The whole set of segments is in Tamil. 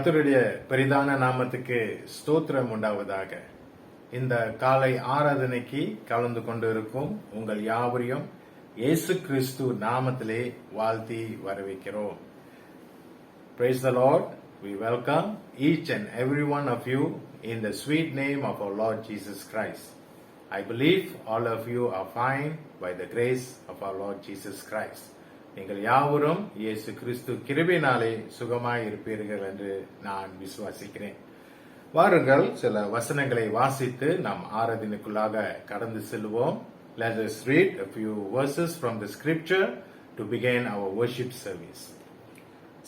கர்த்தருடைய பெரிதான நாமத்துக்கு ஸ்தோத்திரம் உண்டாவதாக. இந்த காலை ஆராதனைக்கு கலந்து கொண்டிருக்கும் உங்கள் யாவரையும் இயேசு கிறிஸ்து நாமத்திலே வாழ்த்தி வரவேற்கிறோம். Praise the Lord. We welcome each and every one of you in the sweet name of our Lord Jesus Christ. I believe all of you are fine by the grace of our Lord Jesus Christ. நீங்கள் யாவரும் இயேசு கிறிஸ்து கிருபையினாலே சுகமாய் இருப்பீர்கள் என்று நான் விசுவாசிக்கிறேன். வாருங்கள், சில வசனங்களை வாசித்து நாம் ஆராதனைக்குள்ளாக கடந்து செல்வோம். Let us read a few verses from the scripture to begin our worship service.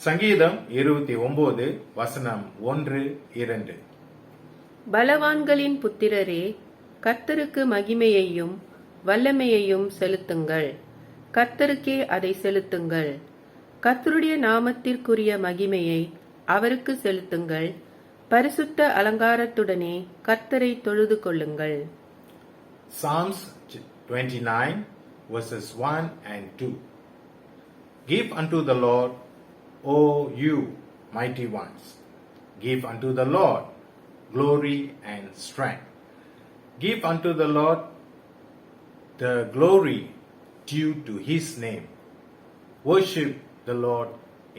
சங்கீதம் 29 வசனம் 1-2. பலவான்களின் புத்திரரே, கர்த்தருக்கு மகிமையையும் வல்லமையையும் செலுத்துங்கள். கர்த்தருக்கே அதை செலுத்துங்கள். கர்த்தருடைய நாமத்திற்குரிய மகிமையை அவருக்கு செலுத்துங்கள். பரிசுத்த அலங்காரத்துடனே கர்த்தரை தொழுது கொள்ளுங்கள். Psalms 29 verses 1 and 2. Give unto the Lord, O you mighty ones. Give unto the Lord glory and strength. Give unto the Lord the glory due to his name. Worship the Lord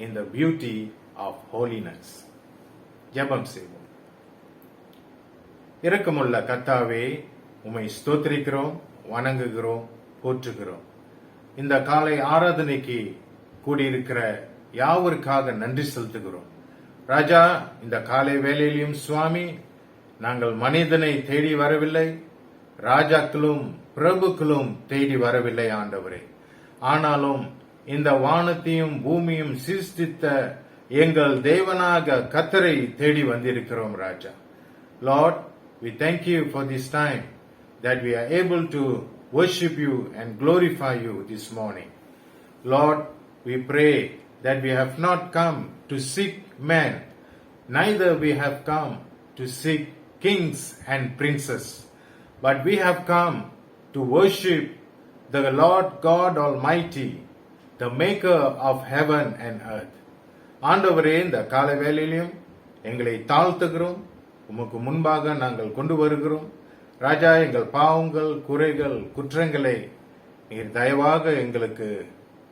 in the beauty of holiness. ஜெபம் செய்வோம். இரக்கமுள்ள கர்த்தாவே, உம்மை ஸ்தோத்திரிக்கிறோம், வணங்குகிறோம், போற்றுகிறோம். இந்த காலை ஆராதனைக்கு கூடியிருக்கிற யாவருக்காக நன்றி செலுத்துகிறோம். ராஜா, இந்த காலை வேளையிலும் சுவாமி, நாங்கள் மனிதனை தேடி வரவில்லை, ராஜாக்களும் பிரபுக்களும் தேடி வரவில்லை ஆண்டவரே. ஆனாலும் இந்த வானத்தையும் பூமியும் சிருஷ்டித்த எங்கள் தேவனாக கர்த்தரை தேடி வந்திருக்கிறோம் ராஜா. Lord, we thank you for this time that we are able to worship you and glorify you this morning. Lord, we pray that we have not come to seek men, neither we have come to seek kings and princes, but we have come to worship the Lord God Almighty, the maker of heaven and earth. ஆண்டவரே, இந்த காலை வேளையிலும் எங்களை தாழ்த்துகிறோம், உமக்கு முன்பாக நாங்கள் கொண்டு வருகிறோம். ராஜா, எங்கள் பாவங்கள், குறைகள், குற்றங்களை நீர் தயவாக எங்களுக்கு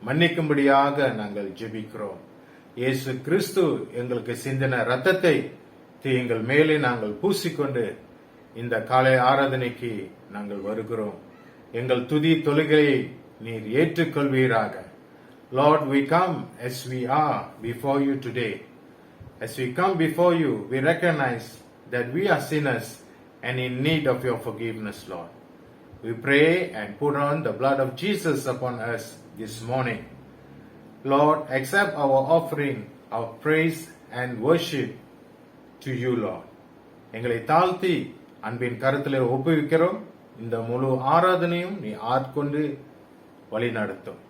மன்னிக்கும்படியாக நாங்கள் ஜெபிக்கிறோம். இயேசு கிறிஸ்து எங்களுக்கு சிந்தின இரத்தத்தை எங்கள் மேலே நாங்கள் பூசிக்கொண்டு இந்த காலை ஆராதனைக்கு நாங்கள் வருகிறோம். எங்கள் துதி தொழுகையை நீர் ஏற்றுக்கொள்வீராக. Lord, we come as we are before you today. As we come before you, we recognize that we are sinners and in need of your forgiveness, Lord. We pray and put on the blood of Jesus upon us this morning. Lord, accept our offering, our praise and worship to you, Lord. எங்களை தாழ்த்தி அன்பின் கருத்திலே ஒப்புவிக்கிறோம். இந்த முழு ஆராதனையும் நீ ஆட்கொண்டு வழி நடத்தும்.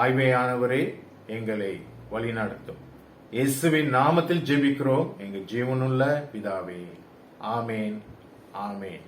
ஆய்வையானவரே, எங்களை வழி நடத்தும். இயேசுவின் நாமத்தில் ஜெபிக்கிறோம் எங்கள் ஜீவனுள்ள பிதாவே. ஆமேன், ஆமேன்.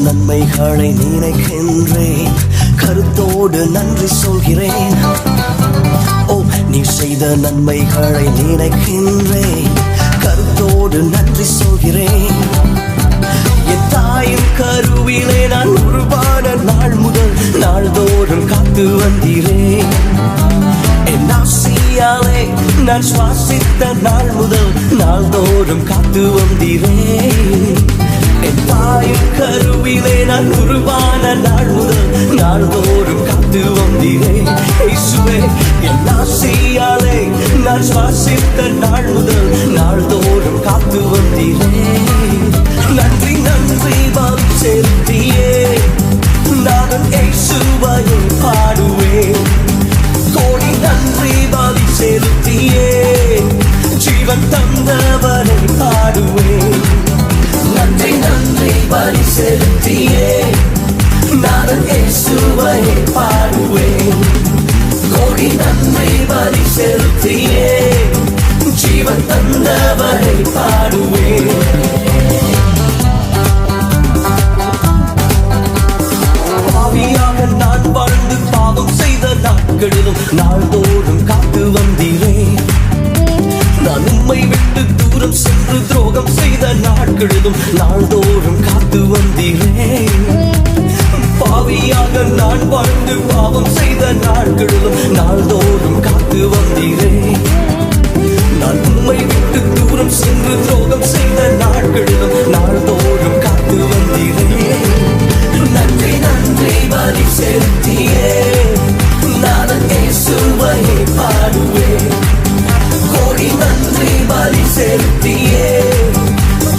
நன்மைகளை நினைக்கின்றேன், கருத்தோடு நன்றி சொல்கிறேன். ஓ, நீ செய்த நன்மைகளை நினைக்கின்றேன், கருத்தோடு நன்றி சொல்கிறேன். என் தாயின் கருவிலே நான் உருவான நாள் முதல் நாள்தோறும் காத்து வந்தீரே. என் ஆசியாலே நான் சுவாசித்த நாள் முதல் நாள்தோறும் காத்து வந்தீரே. என் தாயின் கருவிலே நான் உருவான நாள் முதல் நாள்தோறும் காத்து வந்தீரே. இயேசுவே என் ஆசையாலே நான் சுவாசித்த நாள் முதல் நாள்தோறும் காத்து வந்தீரே. நன்றி நன்றி பலி செலுத்தியே நான் இயேசுவையை பாடுவேன். கோடி நன்றி பலி செலுத்தியே ஜீவன் தந்தவரை பாடுவேன். நன்றி நன்றி பலி செலுத்தியே நான் இயேசுவையை பாடுவேன். கோடி நன்றி பலி செலுத்தியே ஜீவன் தந்தவரை பாடுவேன். பாவியாக நான் வாழ்ந்து பாவம் செய்த நாட்களிலும் நாள்தோறும் காத்து வந்தீரே. நான் உம்மை விட்டு தூரம் சென்று துரோகம் செய்த நாட்களிலும் நாள்தோறும் காத்து வந்தீரே. பாவியாக நான் வாழ்ந்து பாவம் செய்த நாட்களிலும் நாள்தோறும் காத்து வந்தீரே. நான் உம்மை விட்டு தூரம் சென்று துரோகம் செய்த நாட்களிலும் நாள்தோறும் காத்து வந்தீரே. நன்றி நன்றி பலி செலுத்தியே நான் இயேசுவையை பாடுவேன். கோடி நன்றி பலி செலுத்தியே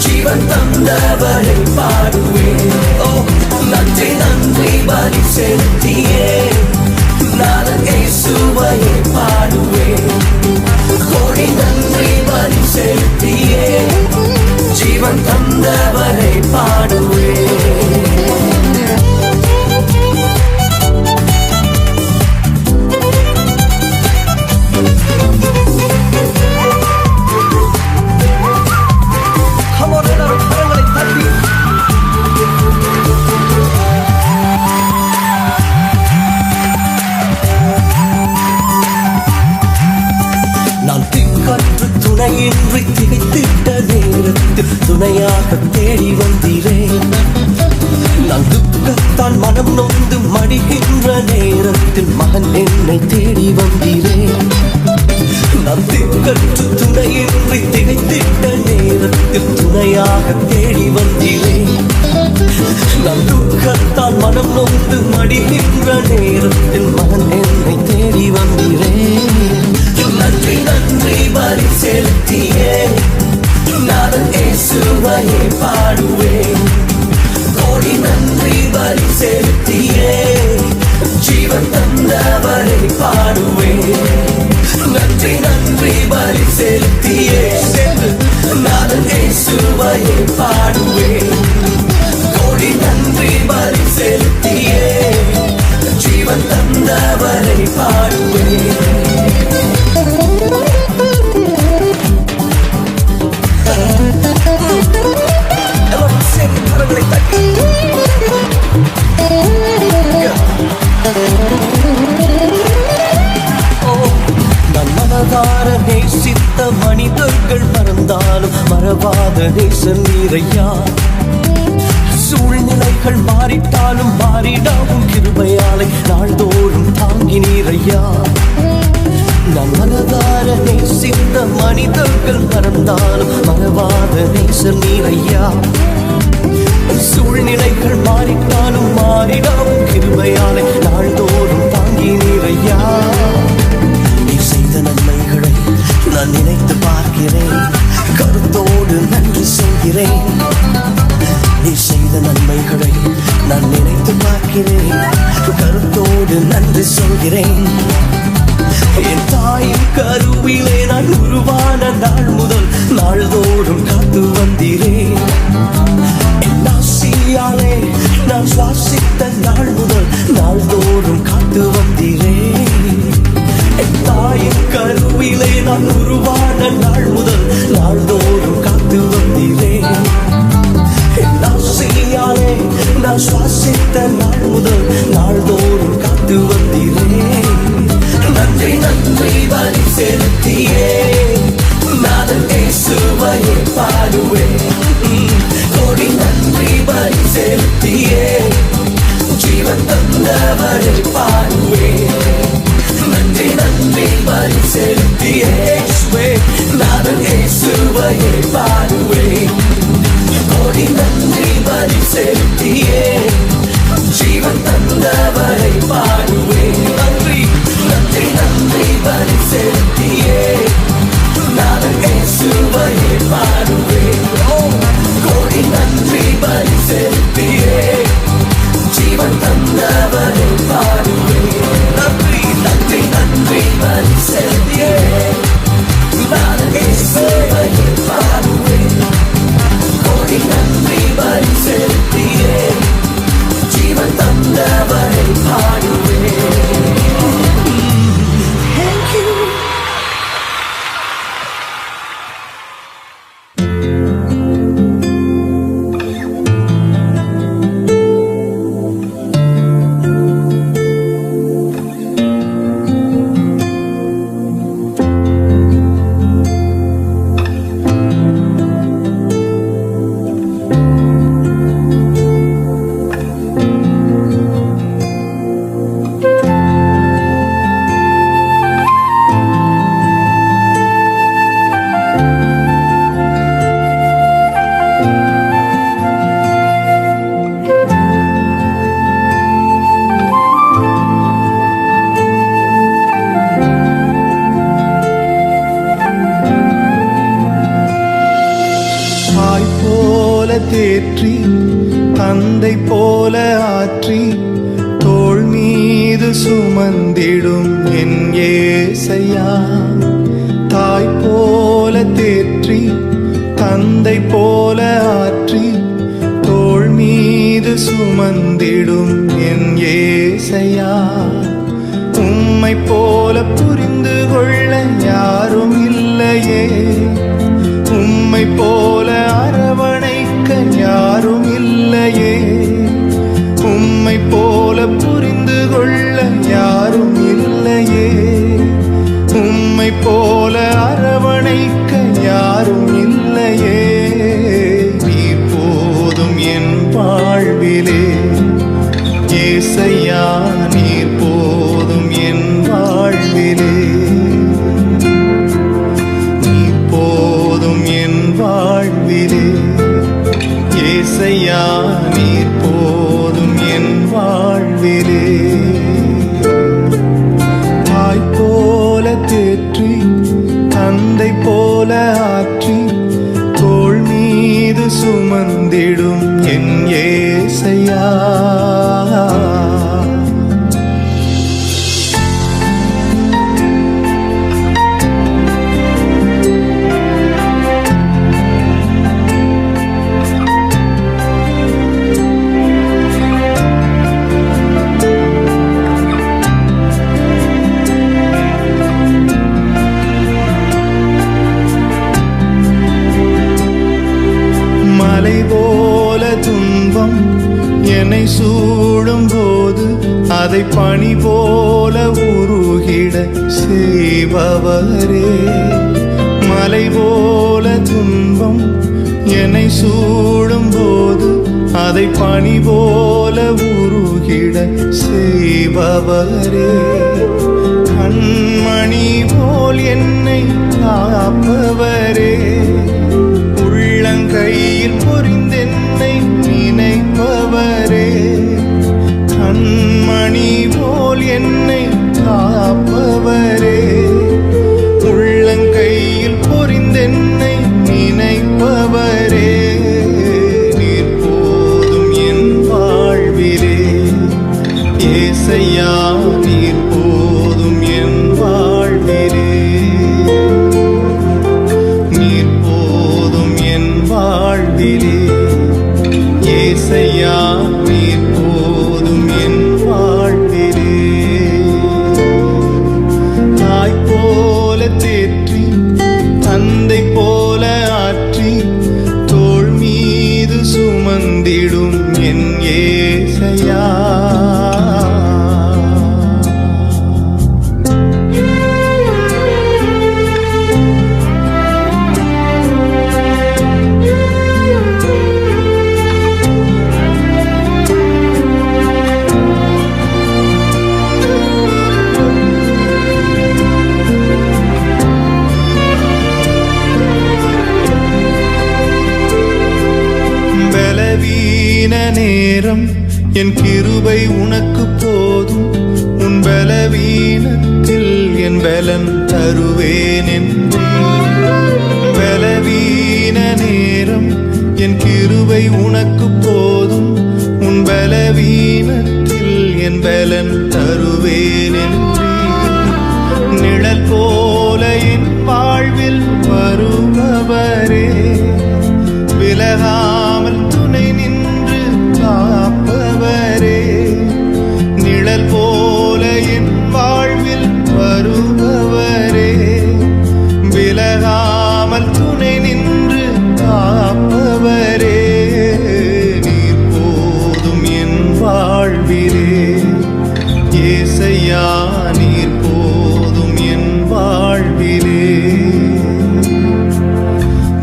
ஜீவன் தந்தவரை பாடுவேன். ஓ நன்றி நன்றி பலி செலுத்தியே நான் இயேசுவையை பாடுவேன். கோடி நன்றி பலி செலுத்தியே ஜீவன் தந்தவரை பாடுவேன். துணையின்றி திகைத்திட்ட நேரத்தில் துணையாக தேடி வந்தீரே. நான் துக்கத்தான் மனம் நொந்து மடிகின்ற நேரத்தில் மகன் என்னை தேடி வந்தீரே. நான் திக்கற்று துணையின்றி திகைத்திட்ட நேரத்தில் துணையாக தேடி வந்தீரே. நான் துக்கத்தான் மனம் நொந்து மடிகின்ற நேரத்தில் மகன் என்னை தேடி வந்தீரே. நன்றி நன்றி பலி செலுத்தியே நான் இயேசுவையை பாடுவேன். கோடி நன்றி பலி செலுத்தியே ஜீவன் தந்தவரை பாடுவேன். நன்றி நன்றி பலி செலுத்தியே நான் இயேசுவையை பாடுவேன். கோடி நன்றி பலி செலுத்தியே ஜீவன் தந்தவரை பாடுவேன். நான் மனதார நேசித்த மனிதர்கள் மறந்தாலும் மறவாத நேசன் நீரையா. சூழ்நிலைகள் மாறிட்டாலும் மாறிடாவும் கிருபையாலை நாள்தோறும் தாங்கி நீரையா. நான் மனதார நேசித்த மனிதர்கள் மறந்தாலும் மறவாத நேசன் நீரையா. சூழ்நிலைகள் மாறிட்டாலும் மாறிடாவும் கிருபையாலை நாள்தோறும் தாங்கி நீரையா. நீ செய்த நன்மைகளை நான் நினைத்து பார்க்கிறேன். கருத்தோடு நன்றி சொல்கிறேன். நீ செய்த நன்மைகளை நான் நினைத்து பார்க்கிறேன். கருத்தோடு நன்றி சொல்கிறேன். என் தாயின் கருவிலே நான் உருவான நாள் முதல் நாள்தோறும் காத்து வந்தீரே. என் ஆசையாலே நான் சுவாசித்த நாள் முதல் நாள்தோறும் காத்து வந்தீரே. என் தாயின் கருவிலே நான் உருவான நாள் முதல் நாள்தோறும் காத்து வந்தீரே. தேற்றி தந்தை போல ஆற்றி தோள் மீது சுமந்திடும் என் ஏசையா. தாய் போல தேற்றி தந்தை போல ஆற்றி தோள் மீது சுமந்திடும் என் ஏசையா. உம்மை போல புரிந்து கொள்ள யாரும் இல்லையே, உம்மை போல அரவணைக்க யாரும் இல்லையே, உம்மை போல புரிந்து கொள்ள யாரும் இல்லையே, உம்மை போல அரவணைக்க யாரும் இல்லையே. நீர் போதும் என் வாழ்விலே ஏசையா, நீர் போதும் என் வாழ்விலே, நீர் போதும் என் வாழ்விலே ஏசையா, நீர் போதும் என் வாழ்விலே. தாய் போல தேற்றி தந்தை போல ஆற்றி தோள் மீது சுமந்திடும் என் ஏசையா. மலை போல துன்பம் என்னை சூடும் போது அதை பனி போல உருகிட செய்பவரே. மலை போல துன்பம் என்னை சூடும் போது அதை பனி போல உருகிட செய்பவரே. கண்மணி போல் என்னை காப்பவரே, உள்ளங்கையில் பொறிந்தென்னை நினைப்பவரே. கண்மணி போல் என்னை காப்பவரே, உள்ளங்கையில் பொறிந்தென்னை நினைப்பவரே. நீர் போதும் என் வாழ்விலே ஏசையா, நீர் போதும் என் வாழ்விலே, நீர் போதும் என் வாழ்விலே ஏசையா, நீர் போதும் என் வாழ்விலே. தாய் போல தேற்றி தந்தை போல ஆற்றி தோள் மீது சுமந்திடும் என் ஏசையா. பலவீன நேரம் என் கிருபை உனக்கு போதும், உன் பலவீனத்தில் என் பலன் தருவேன் என்றேன். பலவீன நேரம் என் கிருபை உனக்கு போதும், உன் பலவீனத்தில் என் பலன் தருவேன் என்றேன். நிழல் போல என் வாழ்வில் வருபவரே, விலகாமல் துணை நின்று காப்பவரே. நிழல் போல என் வாழ்வில் வருபவரே, விலகாமல் துணை நின்று காப்பவரே. நீர் போதும் என் வாழ்விலே ஏசையா, நீர் போதும் என் வாழ்விலே,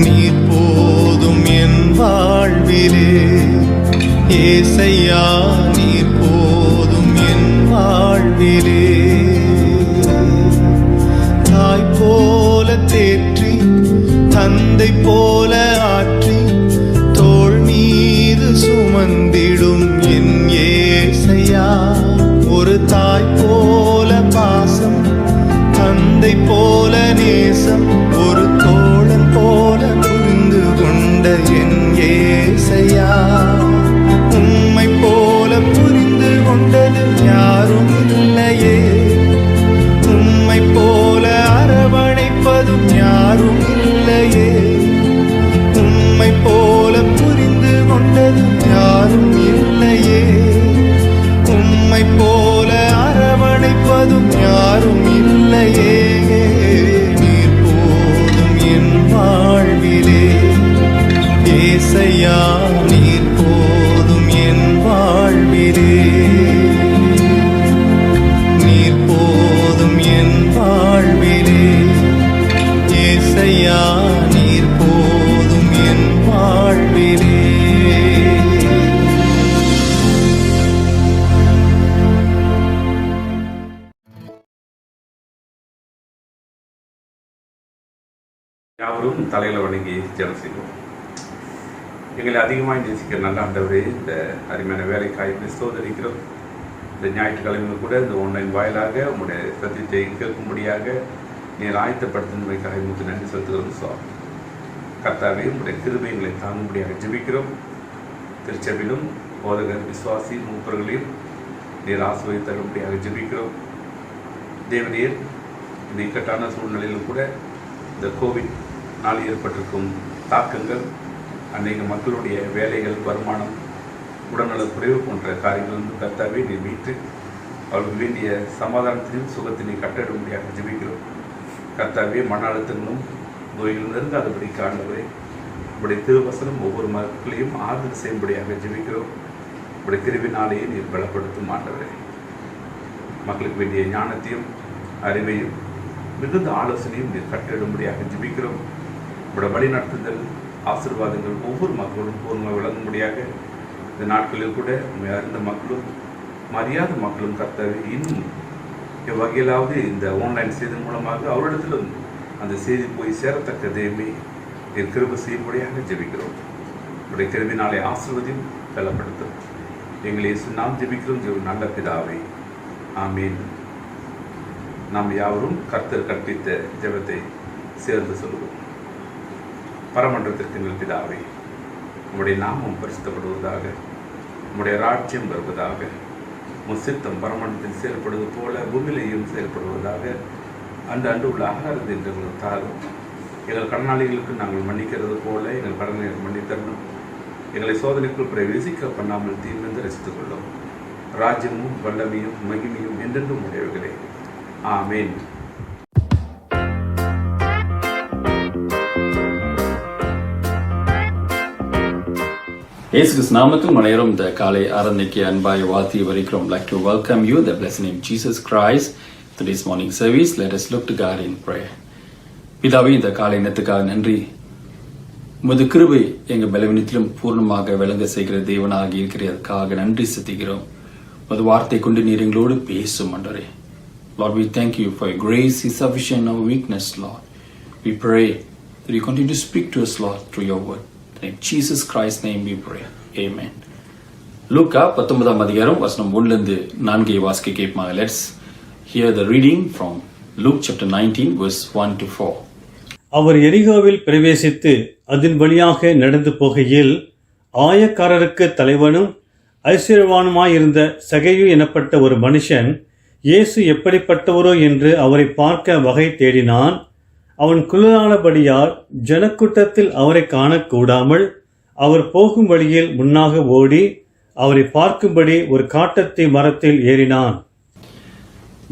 நீர் போதும் என் வாழ்விலே ஏசையா, நீர் போதும் என் வாழ்விலே. தாய் போல தேற்றி தந்தை போல ஆற்றி தோள் மீது சுமந்திடும் என் ஏசையா. ஒரு தாய் போல பாசம், தந்தை போல நேசம், ஒரு தோழன் போல புரிந்து கொண்ட என் ஏசையா. ஏசையா. உம்மை போல புரிந்து கொண்டது யாரும் இல்லையே, உம்மை போல அரவணைப்பதும் யாரும் இல்லையே, உம்மை போல புரிந்து கொண்டது யாரும் இல்லையே, உம்மை போல அரவணைப்பதும் யாரும் இல்லையே. நீர் போதும் என் வாழ்விலே ஏசையா, நீர் போதும் என் வாழ்விலே, நீர் போதும் என் வாழ்விலே ஏசையா, நீர் போதும் என் வாழ்விலே. யாவரும் தலையில வணங்கி ஜெபம் செய்வோம். எங்களை அதிகமாக நேசிக்கிற நல்ல ஆண்டவரே, இந்த அருமையான வேலைக்காய் ஸ்தோத்திரிக்கிறோம். இந்த ஞாயிற்றுக்கிழமையில் கூட இந்த ஆன்லைன் வாயிலாக உங்களுடைய சத்தியத்தை கேட்கும்படியாக நீர் ஆயத்தப்படுத்தினமைக்காக உங்களுக்கு நன்றி செலுத்துகிறோம். சுவாமி கர்த்தாவே, உங்களுடைய கிருபை எங்களை தாங்கும்படியாக ஜெபிக்கிறோம். திருச்சபையிலும் போதகர் விசுவாசி மூப்பர்களையும் நீர் ஆசீர்வதித்தரும்படியாக ஜெபிக்கிறோம். தேவனீர் இந்த இக்கட்டான சூழ்நிலையிலும் கூட இந்த கோவிட் நாள் ஏற்பட்டிருக்கும் தாக்கங்கள், அநேக மக்களுடைய வேலைகள், வருமானம், உடல்நலக் குறைவு போன்ற காரியங்கள் வந்து கர்த்தாவே நீர் மீட்டு அவர்களுக்கு வேண்டிய சமாதானத்தினையும் சுகத்தினையும் கட்டிடும்படியாக ஜெபிக்கிறோம். கர்த்தாவே, மன அழுத்தங்களும் நோய்களும் நெருங்காதபடி ஆண்டவரே, உடைய திருவசனம் ஒவ்வொரு மக்களையும் ஆறுதல் செய்யும்படியாக ஜெபிக்கிறோம். உடைய கிருபினாலேயே நீர் பலப்படுத்தும் ஆண்டவரே. மக்களுக்கு வேண்டிய ஞானத்தையும் அறிவையும் மிகுந்த ஆலோசனையும் நீர் கட்டிடும்படியாக ஜெபிக்கிறோம். உடைய வழிநடத்துதல் ஆசீர்வாதங்கள் ஒவ்வொரு மக்களும் பூர்ணமாக விளங்கும்படியாக இந்த நாட்களில் கூட அறிந்த மக்களும் அறியாத மக்களும் கர்த்தாவே இன்னும் எவ்வகையிலாவது இந்த ஆன்லைன் செய்தி மூலமாக அவரிடத்திலும் அந்த செய்தி போய் சேரத்தக்க தேவை நீர் கிருபை செய்யும்படியாக ஜெபிக்கிறோம். உடைய கிருபினாலே ஆசீர்வதியும் பலப்படுத்தும். எங்களை நாம் ஜெபிக்கிறோம் நல்ல பிதாவே, ஆமீன். நாம் யாவரும் கர்த்தர் கற்பித்த ஜெபத்தை சேர்ந்து சொல்லுவோம். பரமண்டலத்திற்கு எங்கள் பிதாவே, உம்முடைய நாமம் பரிசுத்தப்படுவதாக, உம்முடைய ராஜ்யம் வருவதாக, உம் சித்தம் பரமண்டலத்தில் செயல்படுவது போல பூமியிலையும் செயல்படுவதாக. அன்று உள்ள ஆகாரத்தை எங்களுக்கு தாரும். எங்கள் கடனாளிகளுக்கு நாங்கள் மன்னிக்கிறது போல எங்கள் கடனை மன்னித்தரணும். எங்களை சோதனைக்குள் பிரவேசிக்க பண்ணாமல் தீர்ந்து ரசித்துக் கொள்ளும். ராஜ்யமும் வல்லமையும் மகிமையும் என்றென்றும் உடையவர்களே, ஆமேன். இயேசு கிறிஸ்து நாமத்தில் மனையரும் இந்த காலை ஆராதனைக்கு அன்பாய் வாழ்த்தி வருகிறோம். Like to welcome you, the blessed name Jesus Christ, to this morning service. Let us look to God in prayer. பிதாவே, இந்த காலை நேரத்துக்காக நன்றி. உமது கிருபை எங்கள் பலவீனத்திலும் பூர்ணமாக விளங்க செய்கிற தேவனாக இருக்கிறதற்காக நன்றி செலுத்துகிறோம். உமது வார்த்தை கொண்டு நீர் எங்களோடு பேசும் ஆண்டவரே. Lord, we thank you for your grace is sufficient in our weakness, Lord. We pray that you continue to speak to us, Lord, through your word. In Jesus Christ's name we pray. Amen. லூக்கா 19 அதிகாரம் வசனம் 1-4 வாசிக்க கேட்பாங்க. Let's hear the reading from Luke chapter 19 verse 1 to 4. அவர் எரிகோவில் பிரவேசித்து அதன் வழியாக நடந்து போகையில் ஆயக்காரருக்கு தலைவனும் ஐஸ்வர்யவானுமாயிருந்த சகேயு எனப்பட்ட ஒரு மனுஷன் இயேசு எப்படிப்பட்டவரோ என்று அவரை பார்க்க வகை தேடினான். அவன் குள்ளனானபடியால் ஜனக்கூட்டத்தில் அவரை காணக்கூடாமல் அவர் போகும் வழியில் முன்னாக ஓடி அவரை பார்க்கும்படி ஒரு காட்டத்தி மரத்தில் ஏறினான்.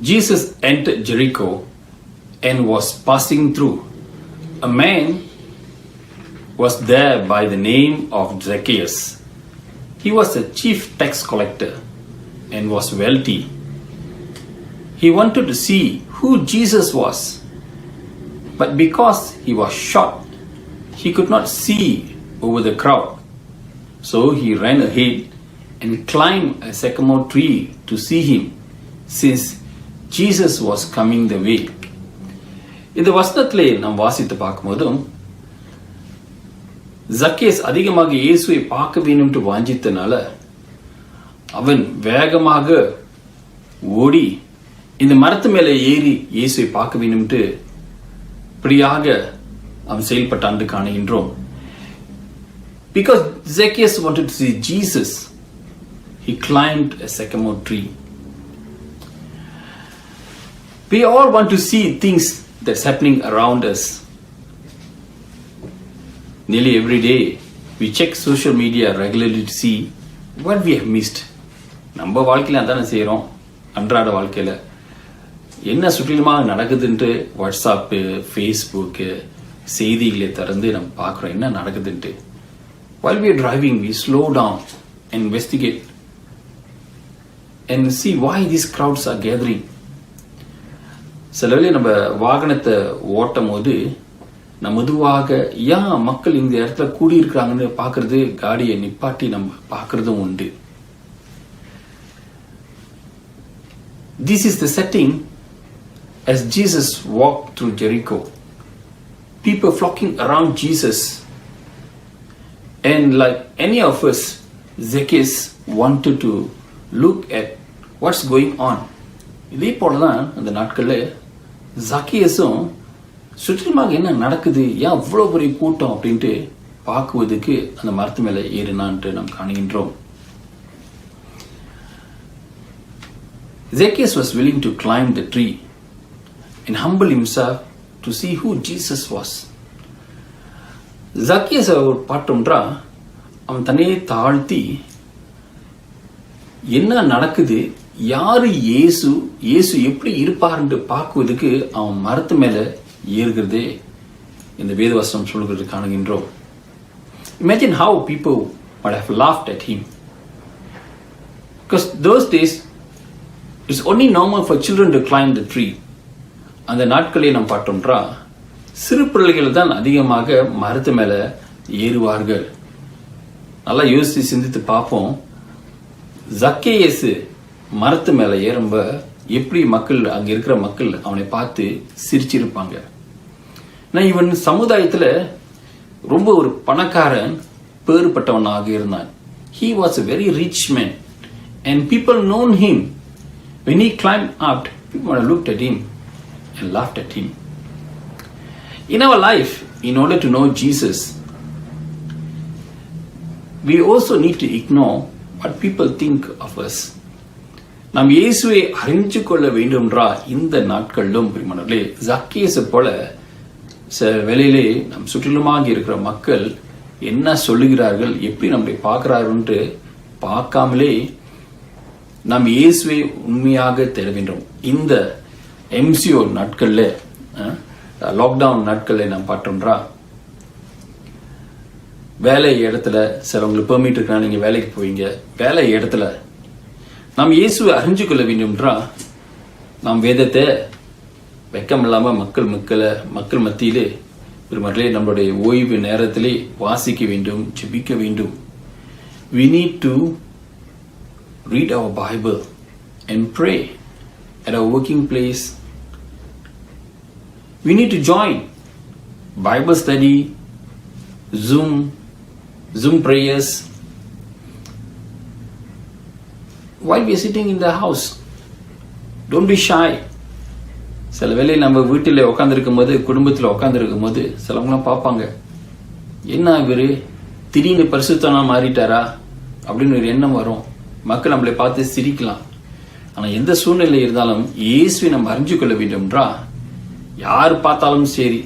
Jesus entered Jericho and was passing through. A man was there by the name of Zacchaeus. He was a chief tax collector and was wealthy. He wanted to see who Jesus was, but because he was short, he could not see over the crowd. So he ran ahead and climbed a sycamore tree to see him, since Jesus was coming the way. இந்த வசனத்திலே நாம் வாசித்து பார்க்கும்போதும் ஜக்கேஸ் அதிகமாக இயேசுவை பார்க்க வேண்டும்ட்டு வாஞ்சித்தனால அவன் வேகமாக ஓடி இந்த மரத்து மேலே ஏறி இயேசுவை பார்க்க வேண்டும்ட்டு இப்படியாக அவன் செயல்பட்டாண்டு காணுகின்றோம். Because Zacchaeus wanted to see Jesus, he climbed a sycamore tree. We all want to see things that's happening around us. Nearly every day, we check social media regularly to see what we have missed. நம்ம வாழ்க்கையில் அதானே செய்கிறோம். அன்றாட வாழ்க்கையில் என்ன சுற்றிலுமாக நடக்குதுன்ட்டு வாட்ஸ்அப்பு, ஃபேஸ்புக்கு செய்திகளை திறந்து நம்ம பார்க்குறோம் என்ன நடக்குதுன்ட்டு. While we are driving, we slow down and investigate and see why these crowds are gathering. சில வேளை நம்ம வாகனத்தை ஓட்டும் போது நம்ம மெதுவாக ஏன் மக்கள் இந்த இடத்துல கூடியிருக்கிறாங்கன்னு பார்க்கறது, காடியை நிப்பாட்டி நம்ம பார்க்கறதும் உண்டு. This is the setting as Jesus walked through Jericho. People flocking around Jesus. And like any of us, Zacchaeus wanted to look at what's going on. இதே போலதான் அந்த நாட்களில் ஜக்கேயஸும் சுற்றிலுமாக என்ன நடக்குது, ஏன் அவ்வளோ பெரிய கூட்டம் அப்படின்ட்டு பார்க்குவதற்கு அந்த மரத்து மேலே ஏறினான்ட்டு நாம் காணுகின்றோம். Zacchaeus was willing to climb the tree and humble himself to see who Jesus was. Zacchaeus பார்த்தோம்ன்றா அவன் தன்னையே தாழ்த்தி என்ன நடக்குது, யாரு இயேசு, இயேசு எப்படி இருப்பார்ன்னு பார்க்குவதற்கு அவன் மரத்து மேல ஏறுகிறதே இந்த வேதவசனம் சொல்கிறது காணுகின்றோம். Imagine how people might have laughed at him. Because those days it's only normal for children to climb the tree. அந்த நாட்களே நாம் பார்த்தோம்ன்றா சிறு பிள்ளைகள் தான் அதிகமாக மரத்து மேல ஏறுவார்கள். நல்லா யோசித்து சிந்தித்து பார்ப்போம். ஜக்கேயஸ் மரத்து மேல ஏறும்ப எப்படி மக்கள், அங்க இருக்கிற மக்கள் அவனை பார்த்து சிரிச்சிருப்பாங்க. இவன் சமுதாயத்துல ரொம்ப ஒரு பணக்காரன், பேறுபட்டவனாக இருந்தான். He was a very rich man and people known him. When he climbed up, people looked at him and laughed at him. In our life, in order to know Jesus, we also need to ignore what people think of us. நாம் இயேசுவை அறிஞ்சு கொள்ள வேண்டும்ன்றா இந்த நாட்களிலும் பிரியமானவர்களே, ஜக்கேயஸை போல சில வேளையிலே நம் சுற்றிலுமாக இருக்கிற மக்கள் என்ன சொல்லுகிறார்கள், எப்படி நம்மை பார்க்கிறார்கள் பார்க்காமலே நாம் இயேசுவை உண்மையாக தேட வேண்டும். இந்த MCO நாட்கள்ல, லாக்டவுன் நாட்கள்ல நாம் பார்த்தோம்ன்றா வேலை இடத்துல சிலவங்களுக்கு பெர்மிட் இருக்கா, நீங்க வேலைக்கு போவீங்க. வேலை இடத்துல நாம் இயேசுவை அறிஞ்சு கொள்ள வேண்டும்ன்றா நாம் வேதத்தை வெக்கம் இல்லாம மக்கள் மத்தியிலே பெருமக்களே நம்மளுடைய ஓய்வு நேரத்திலே வாசிக்க வேண்டும், ஜெபிக்க வேண்டும். We need to read our Bible and pray at our working place. We need to join Bible study, Zoom prayers while we are sitting in the house. Don't be shy. சில வேளை நம்ம வீட்டில் உட்காந்துருக்கும் போது, குடும்பத்தில் உட்காந்துருக்கும் போது சிலவங்களாம் பார்ப்பாங்க, என்ன இவரு திடீர்னு பரிசுத்தனா மாறிட்டாரா அப்படின்னு ஒரு எண்ணம் வரும். மக்கள் நம்மளை பார்த்து சிரிக்கலாம். ஆனா எந்த சூழ்நிலை இருந்தாலும் இயேசுவை நம்ம அறிஞ்சு கொள்ள வேண்டும்ன்றா யார் பார்த்தாலும் சரி,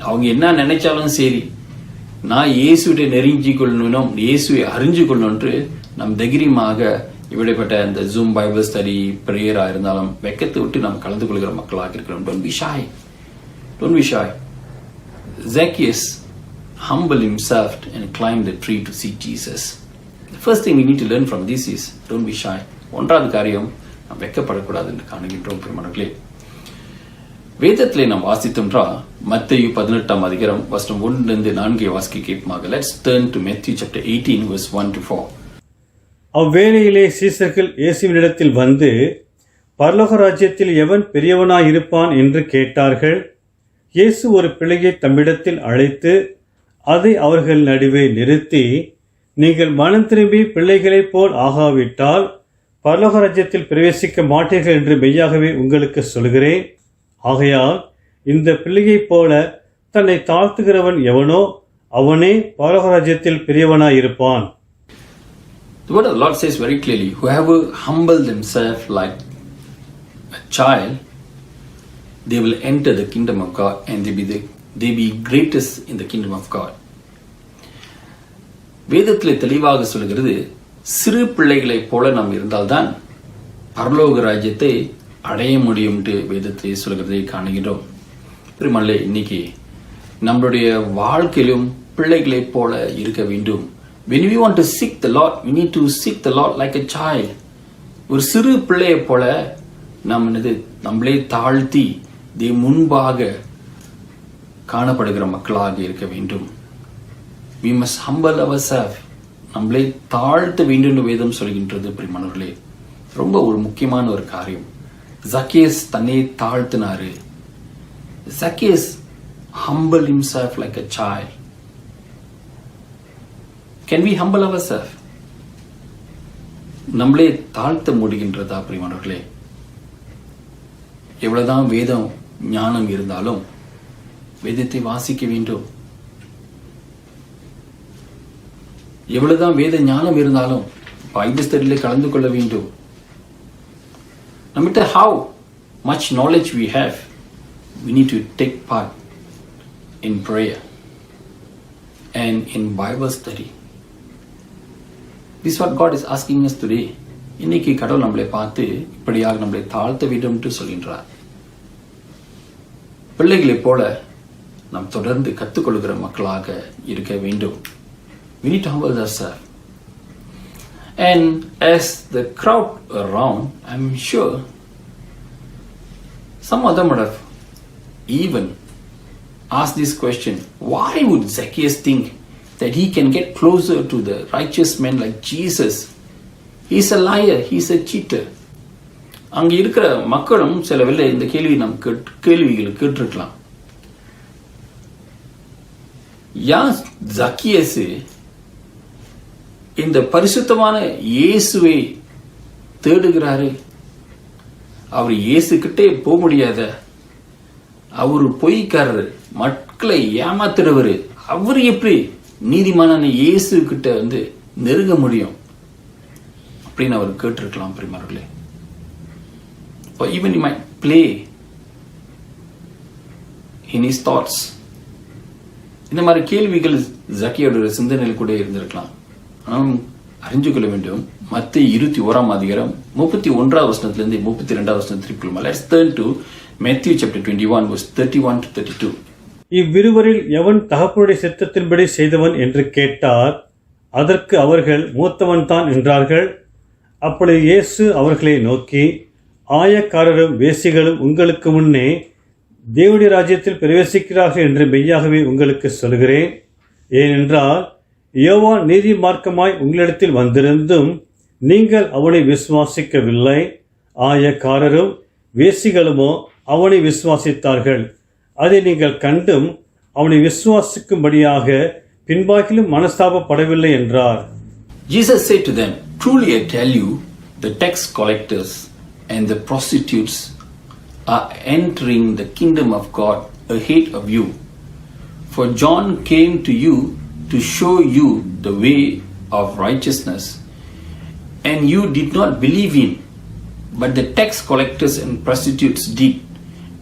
அவங்க என்ன நினைச்சாலும் சரி, நான் இயேசுவை நெருங்கி கொள்ளணும், இயேசுவை அறிஞ்சு கொள்ளணும்ன்று நம் தைரியமாக இப்படிப்பட்ட இந்த ஜூம் பைபிள் ஸ்டடி பிரேயரா இருந்தாலும் வெக்கத்தை விட்டு நாம் கலந்து கொள்கிற மக்களாக இருக்கிறோம். Don't be shy. Don't be shy. Zacchaeus humbled himself and climbed the tree to see Jesus. The first thing we need to learn from this is don't be shy. ஒன்றாவது காரியம், நாம் வெக்கப்படக்கூடாது என்று காணுகின்றோம் பெருமானங்களே. வேதத்திலே நாம் வாசித்தோம்ன்றா மத்தேயு 18 அதிகாரம் வசனம் 1-4 வாசிக்க கேட்பாங்க. Let's turn to Matthew chapter 18 verse 1-4. அவ்வேளையிலே சீசர்கள் இயேசுவினிடத்தில் வந்து, பரலோக ராஜ்யத்தில் எவன் பெரியவனாயிருப்பான் என்று கேட்டார்கள். இயேசு ஒரு பிள்ளையை தம்மிடத்தில் அழைத்து அதை அவர்கள் நடுவே நிறுத்தி, நீங்கள் மனம் திரும்பி பிள்ளைகளைப் போல் ஆகாவிட்டால் பரலோக ராஜ்யத்தில் பிரவேசிக்க மாட்டீர்கள் என்று மெய்யாகவே உங்களுக்கு சொல்கிறேன். ஆகையால் இந்த பிள்ளையைப் போல தன்னை தாழ்த்துகிறவன் எவனோ அவனே பரலோக ராஜ்யத்தில் பெரியவனாயிருப்பான். The word of the Lord says very clearly, whoever humble themselves like a child, they will enter the kingdom of God and they be greatest in the kingdom of God. வேதத்திலே தெளிவாக சொல்கிறது, சிறு பிள்ளைகளைப் போல நாம் இருந்தால்தான் பரலோக ராஜ்யத்தை அடைய முடியும் என்று வேதத்திலே சொல்கிறதை காணுகிறோம். பெருமல்லே, இன்னைக்கு நம்மளுடைய வாழ்க்கையிலும் பிள்ளைகளைப் போல இருக்க வேண்டும். When we want to seek the Lord, we need to seek the Lord like a child. ஒரு சிறு பிள்ளையை போல நாம் நம்மளே தாழ்த்தி முன்பாக காணப்படுகிற மக்களாக இருக்க வேண்டும். We must humble ourselves. நம்மளே தாழ்த்த வேண்டும் என்று வேதம் சொல்கின்றது. பிரியமானவர்களே, ரொம்ப ஒரு முக்கியமான ஒரு காரியம். ஜக்கேஸ் தன்னை தாழ்த்தினாரு. Zacchaeus humbled himself like a child. Can we humble ourselves? நம்மளே தாழ்த்த முடிகின்றதா? பிரியமானவர்களே, எவ்வளவுதான் வேதம் ஞானம் இருந்தாலும் வேதத்தை வாசிக்க வேண்டும். எவ்வளவுதான் வேத ஞானம் இருந்தாலும் பைபிள் ஸ்டடியிலே கலந்து கொள்ள வேண்டும். No matter how much knowledge we have, we need to take part in prayer and in Bible study. This is what God is asking us today. இன்னைக்கு கடவுள் நம்மளை பார்த்து இப்படியாக நம்மளை தாழ்த்த வேண்டும் என்று சொல்கின்றார். பிள்ளைகளைப் போல நாம் தொடர்ந்து கற்றுக்கொள்கிற மக்களாக இருக்க வேண்டும். We need to humble ourselves. And as the crowd around, I'm sure some of them would have even asked this question, why would Zacchaeus think that he can get closer to the righteous man like Jesus? He's a liar, he's a cheater. அங்கே இருக்கிற மக்களும் சில வேளை இந்த கேள்விகள் கேட்டிருக்கலாம். யார் ஜக்கியஸ் இந்த பரிசுத்தமான இயேசுவை தேடுகிறாரு? அவர் இயேசு கிட்டே போக முடியாத, அவரு பொய்க்காரர், மக்களை ஏமாத்துறவர், அவர் எப்படி நீதிமான இயேசு கிட்ட நெருங்க முடியும் அப்படின்னு அவர் கேட்டிருக்கலாம். பிரியமானவர்களே, or even he might play in his thoughts. இந்த மாதிரி கேள்விகள் ஜக்கியோட சிந்தனையில் கூட இருந்திருக்கலாம். நாம் அறிஞ்சு கொள்ள வேண்டும். மத்தேயு 21 அதிகாரம் 31 வசனத்திலிருந்து 32 வசனத்திற்குள். Let's turn to Matthew chapter 21 verse 31 to 32. இவ்விருவரில் எவன் தகப்பனுடைய சித்தத்தின்படி செய்தவன் என்று கேட்டார். அதற்கு அவர்கள் மூத்தவன் தான் என்றார்கள். அப்பொழுது இயேசு அவர்களை நோக்கி, ஆயக்காரரும் வேசிகளும் உங்களுக்கு முன்னே தேவனுடைய ராஜ்யத்தில் பிரவேசிக்கிறார்கள் என்று மெய்யாகவே உங்களுக்கு சொல்கிறேன். ஏனென்றால் யோவான் நீதி மார்க்கமாய் உங்களிடத்தில் வந்திருந்தும் நீங்கள் அவனை விசுவாசிக்கவில்லை. ஆயக்காரரும் வேசிகளுமோ அவனை விசுவாசித்தார்கள். அதை நீங்கள் கண்டும் அவனை விசுவாசிக்கும்படியாக பின்பாகிலும் மனஸ்தாபப்படவில்லை என்றார். Jesus said to them, truly I tell you, the tax collectors and the prostitutes are entering the kingdom of God ahead of you. For John came to you to show you the way of righteousness, and you did not believe him, but the tax collectors and prostitutes did.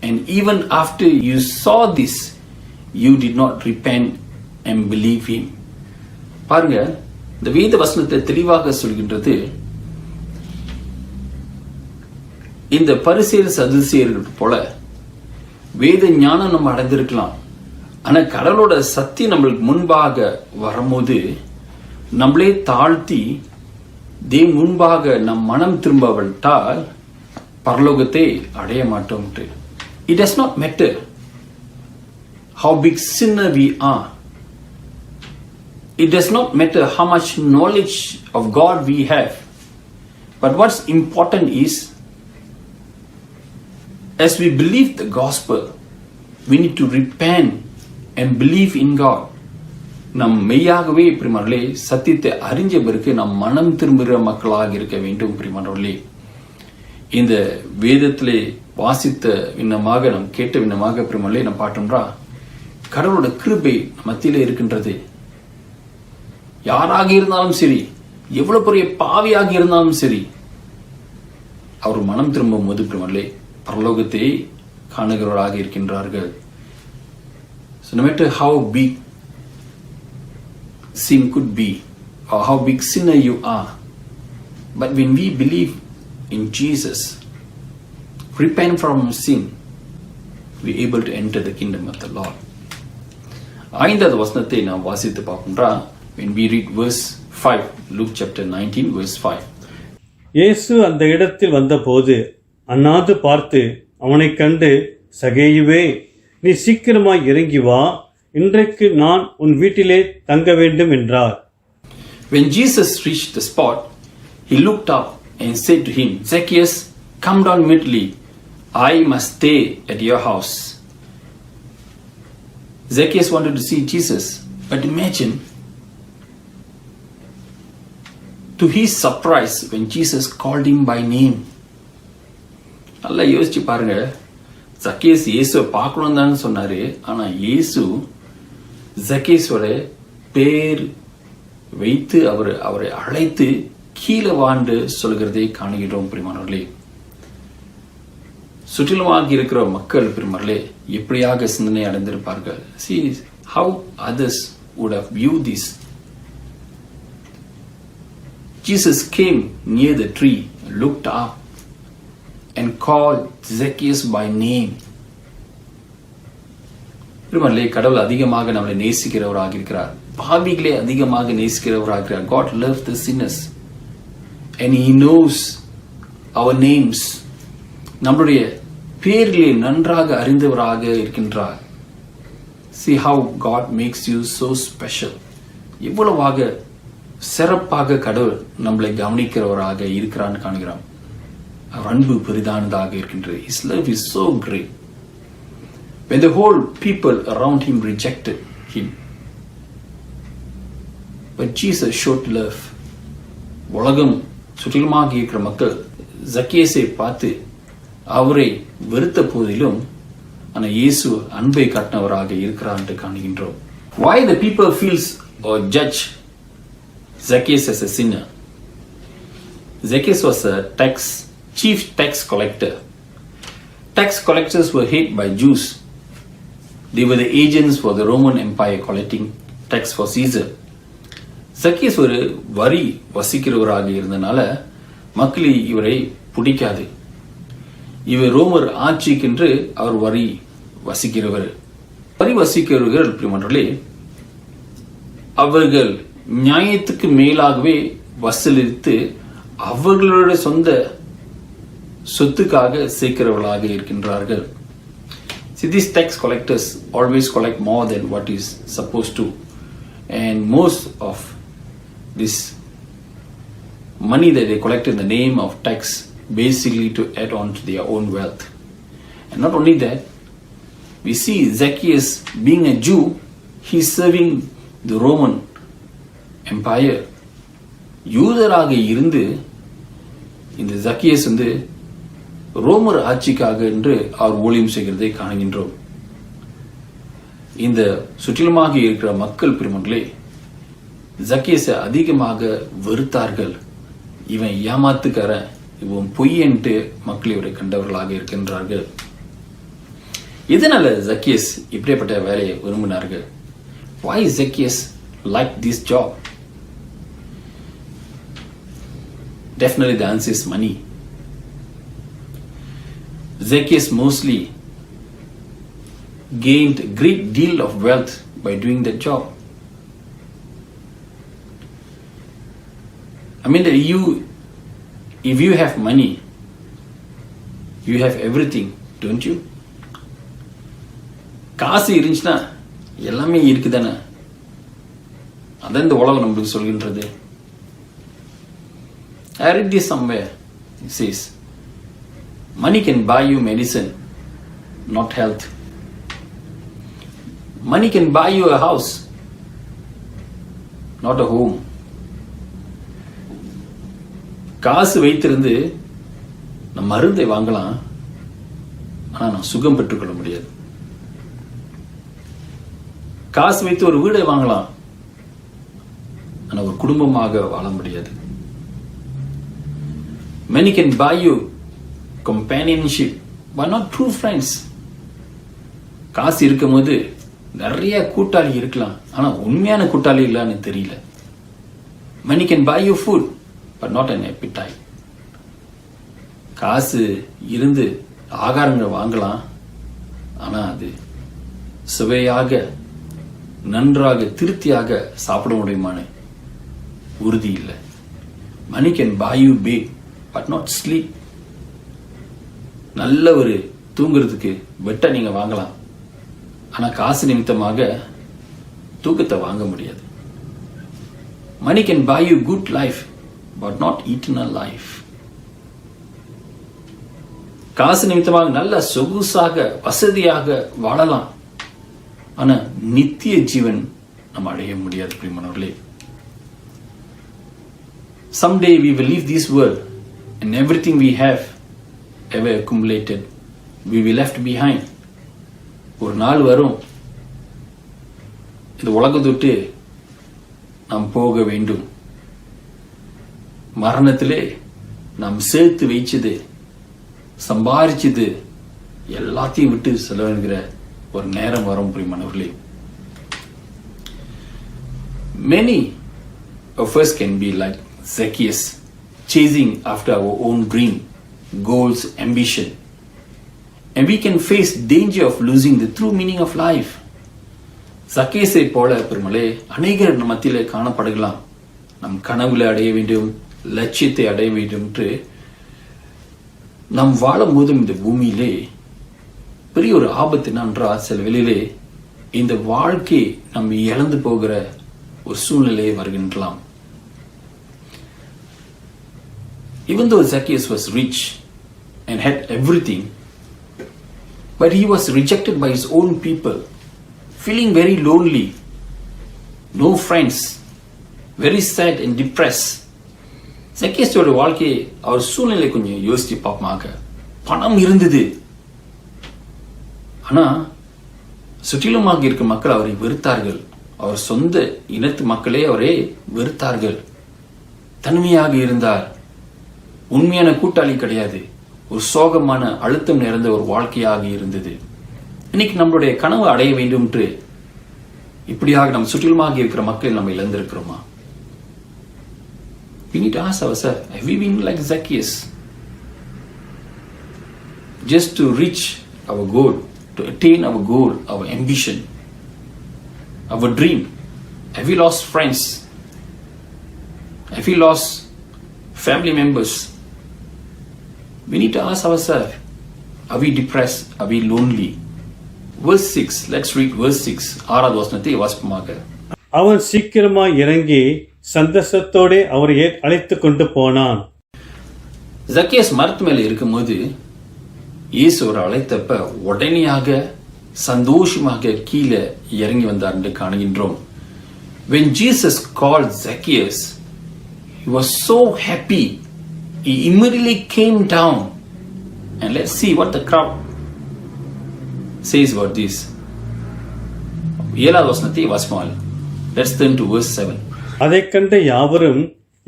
And even after you saw this, you did not repent and believe him. பாருங்க, இந்த வேத வசனத்தை தெளிவாக சொல்கின்றது. இந்த பரிசேயர் சதுசேயர்கள் போல வேத ஞானம் நம்ம அடைந்திருக்கலாம். ஆனா கடவுளோட சத்தியம் நம்மளுக்கு முன்பாக வரும்போது நம்மளே தாழ்த்தி முன்பாக நம் மனம் திரும்பவிட்டால் பரலோகத்தை அடைய மாட்டோம். It does not matter how big sinner we are. It does not matter how much knowledge of God we have. But what's important is, as we believe the gospel, we need to repent and believe in God. நம் மெய்யாகவே பிரியமானவர்களே சத்தியத்தை அறிஞ்ச பிறகு நம் மனம் திரும்புகிற மக்களாக இருக்க வேண்டும். பிரியமானவர்களே, இந்த வேதத்திலே வாசித்த விண்ணமாக நாம் கேட்ட விண்ணமாக பிரியமானவர்களே நாம் பார்த்தோம்னா, கடவுளோட கிருபை மத்தியிலே இருக்கின்றது. யாராக இருந்தாலும் சரி, எவ்வளவு பெரிய பாவியாக இருந்தாலும் சரி, அவர் மனம் திரும்பும் போது பிரியமானவர்களே பரலோகத்தை காணுகிறவராக இருக்கின்றார்கள். So no matter how big sin could be or how big sinner you are, but when we believe in Jesus, repent from sin, we are able to enter the kingdom of the Lord. ஐந்தாவது வசனத்தை நாம் வாசித்து பார்க்கின்றா. When we read verse 5, Luke chapter 19 verse 5. இயேசு அந்த இடத்தில் வந்தபோது அண்ணாந்து பார்த்து அவனைக் கண்டு, சகேயுவே, நீ சீக்கிரமாய் இறங்கி வா, இன்றைக்கு நான் உன் வீட்டிலே தங்க வேண்டும் என்றார். When Jesus reached the spot, he looked up and said to him, Zacchaeus, come down immediately. I must stay at your house. Zacchaeus wanted to see Jesus, but imagine, to his surprise, when Jesus called him by name. நல்லா யோசிச்சு பாருங்க, ஜக்கேஸ் இயேசுவை பார்க்கணும் தான் சொன்னாரு. ஆனா இயேசு ஜக்கேஸோட பேர் வைத்து அவரை அழைத்து கீழே வாண்டு சொல்கிறதை காணுகிறோம். பிரியமானவர்களே, சுற்றிலுமாக இருக்கிற மக்கள் பிரியமானவர்களே எப்படியாக சிந்தனை அடைந்திருப்பார்கள். See how others would have viewed this. Jesus came near the tree, looked up and called Zacchaeus by name. பிரியமானவர்களே, கடவுள் அதிகமாக நம்மளை நேசிக்கிறவராக இருக்கிறார். பாவிகளே அதிகமாக நேசிக்கிறவராக இருக்கிறார். God loves the sinners and he knows our names. நம்முடைய பேர்களை நன்றாக அறிந்தவராக இருக்கின்றார். See how God makes you so special. எவ்வளவாக சிறப்பாக கடவுள் நம்மளை கவனிக்கிறவராக இருக்கிறான்னு காணுகிறோம். அவர் அன்பு பெரிதானதாக இருக்கின்றது. His love is so great. When the whole people around him rejected him, but Jesus showed love. உலகம் சுற்றிலுமாக இருக்கிற மக்கள் ஜக்கேஸை பார்த்து அவரை வெறுத்த போதிலும் ஆனா இயேசு அன்பை காட்டினவராக இருக்கிறார் என்று காணுகின்றோம். Why the people feels or judge Zacchaeus as a sinner? Zacchaeus was a chief tax collector. Tax collectors were hated by Jews. They were the agents for the Roman Empire collecting tax for Caesar. Zacchaeus ஒரு வரி வசிக்கிறவராக இருந்தனால மக்கள் இவரை பிடிக்காது. இவர் ரோமர் ஆட்சிக்கென்று அவர் வரி வசிக்கிறவர். வரி வசிக்கிறவர்கள் பிரியமானவர்களே அவர்கள் நியாயத்துக்கு மேலாகவே வசூலித்து அவர்களுடைய சொந்த சொத்துக்காக சேர்க்கிறவர்களாக இருக்கின்றார்கள். See, these tax collectors always collect more than what is supposed to, and most of this money that they collect in the name of tax basically to add on to their own wealth. And not only that, we see Zacchaeus being a Jew, he's serving the Roman Empire. யூதராக இருந்து இந்த ஜக்கியஸ் ரோமர் ஆட்சிக்காக என்று அவர் ஊழியம் செய்கிறதை காணுகின்றோம். இந்த சுற்றிலுமாக இருக்கிற மக்கள் பெருமங்களே ஜக்கியஸை அதிகமாக வெறுத்தார்கள். இவன் ஏமாத்துக்காரன், இவன் பொய்யன்ட்டு மக்கள் இவரை கண்டவர்களாக இருக்கின்றார்கள். இதனால ஜக்கியஸ் இப்படிப்பட்ட வேலையை விரும்பினார்கள். Why Zacchaeus liked this job? Definitely the answer is money. Zacchaeus mostly gained a great deal of wealth by doing that job. I mean that if you have money, you have everything, don't you? காசு இருந்துச்சுன்னா எல்லாமே இருக்குதானே? அதான் இந்த உலகம் நம்மளுக்கு சொல்கின்றது. I read this somewhere. It says, money can buy you medicine, not health. Money can buy you a house, not a home. காசு வைத்திருந்து நம் மருந்தை வாங்கலாம், ஆனா நான் சுகம் பெற்றுக்கொள்ள முடியாது. காசு வைத்து ஒரு வீடை வாங்கலாம், ஆனா ஒரு குடும்பமாக வாழ முடியாது. Many can buy you companionship, but not true friends. காசு இருக்கும்போது நிறைய கூட்டாளி இருக்கலாம், ஆனா உண்மையான கூட்டாளி இல்லன்னு தெரியல. Many can buy you food, but not an appetite. காசு இருந்து ஆகாரங்கள் வாங்கலாம், ஆனா அது சுவையாக நன்றாக திருப்தியாக சாப்பிட முடியுமான உறுதி இல்லை. Money can buy you big, but not sleep. நல்ல ஒரு தூங்குறதுக்கு பெட்டை நீங்க வாங்கலாம், ஆனா காசு நிமித்தமாக தூக்கத்தை வாங்க முடியாது. Money can buy you good life, but not eternal life. காசு நிமித்தமாக நல்ல சொகுசாக வசதியாக வாழலாம், ஆனா நித்திய ஜீவன் நம்ம அடைய முடியாது பிரியமானவர்களே. Someday we will leave this world and everything we have ever accumulated we will left behind. ஒரு நாள் வரும், இந்த உலகத்தை விட்டு நாம் போக வேண்டும். மரணத்திலே நாம் சேர்த்து வைச்சது சம்பாரிச்சது எல்லாத்தையும் விட்டு செலவழிக்கிற ஒரு நேரம் வரும் பிரியமானவர்களே. Many of us can be like Zacchaeus, chasing after our own dream, goals, ambition. And we can face danger of losing the true meaning of life. சக்கேஸை போல பெருமளே அநேகர் நம் மத்தியிலே காணப்படலாம். நம் கனவுல அடைய வேண்டும், லட்சியத்தை அடைய வேண்டும் என்று நாம் வாழும் போதும் இந்த பூமியிலே பெரிய ஒரு ஆபத்து என்னென்றால் சில வேளையிலே இந்த வாழ்க்கை நம்ம இழந்து போகிற ஒரு சூழ்நிலையை வருகின்றலாம். Even though Zacchaeus was rich and had everything, but he was rejected by his own people, feeling very lonely, no friends, very sad and depressed. Zacchaeus-ஓட வாழ்க்கையை அவர் சூழ்நிலை கொஞ்சம் யோசிச்சு பார்ப்போமாக. பணம் இருந்தது, ஆனா சுற்றிலுமாக இருக்க மக்கள் அவரை வெறுத்தார்கள். அவர் சொந்த இனத்து மக்களே அவரை வெறுத்தார்கள். தனிமையாக இருந்தார், உண்மையான கூட்டாளி கிடையாது, ஒரு சோகமான அழுத்தம் நிறைந்த ஒரு வாழ்க்கையாக இருந்தது. இன்னைக்கு நம்மளுடைய கனவு அடைய வேண்டும் என்று இப்படியாக நம் சுற்றிலுமாக இருக்கிற மக்கள் நம்ம இழந்திருக்கிறோமா? We need to ask ourselves, have we been like Zacchaeus? Just to reach our goal, to attain our goal, our ambition, our dream. Have we lost friends? Have we lost family members? We need to ask ourselves, are we depressed? Are we lonely? Verse 6, let's read verse 6. ஆறாவது வசனத்தை வாசிப்போமாக. அவன் சீக்கிரமாய் இறங்கி சந்தோஷத்தோடே அவரை அழைத்துக் கொண்டு போனான். ஜக்கேஸ் மரத்து மேல இருக்கும்போது இயேசு அவரை அழைத்தப்ப உடனேயாக சந்தோஷமாக கீழே இறங்கி வந்தார் என்று காணுகின்றோம். When Jesus called Zacchaeus, he was so happy. He immediately came down. And let's see what the crowd says about this. ஏழாவது வசனத்தை வாசிப்போம். Let's turn to verse 7. அதைக் கண்ட யாவரும்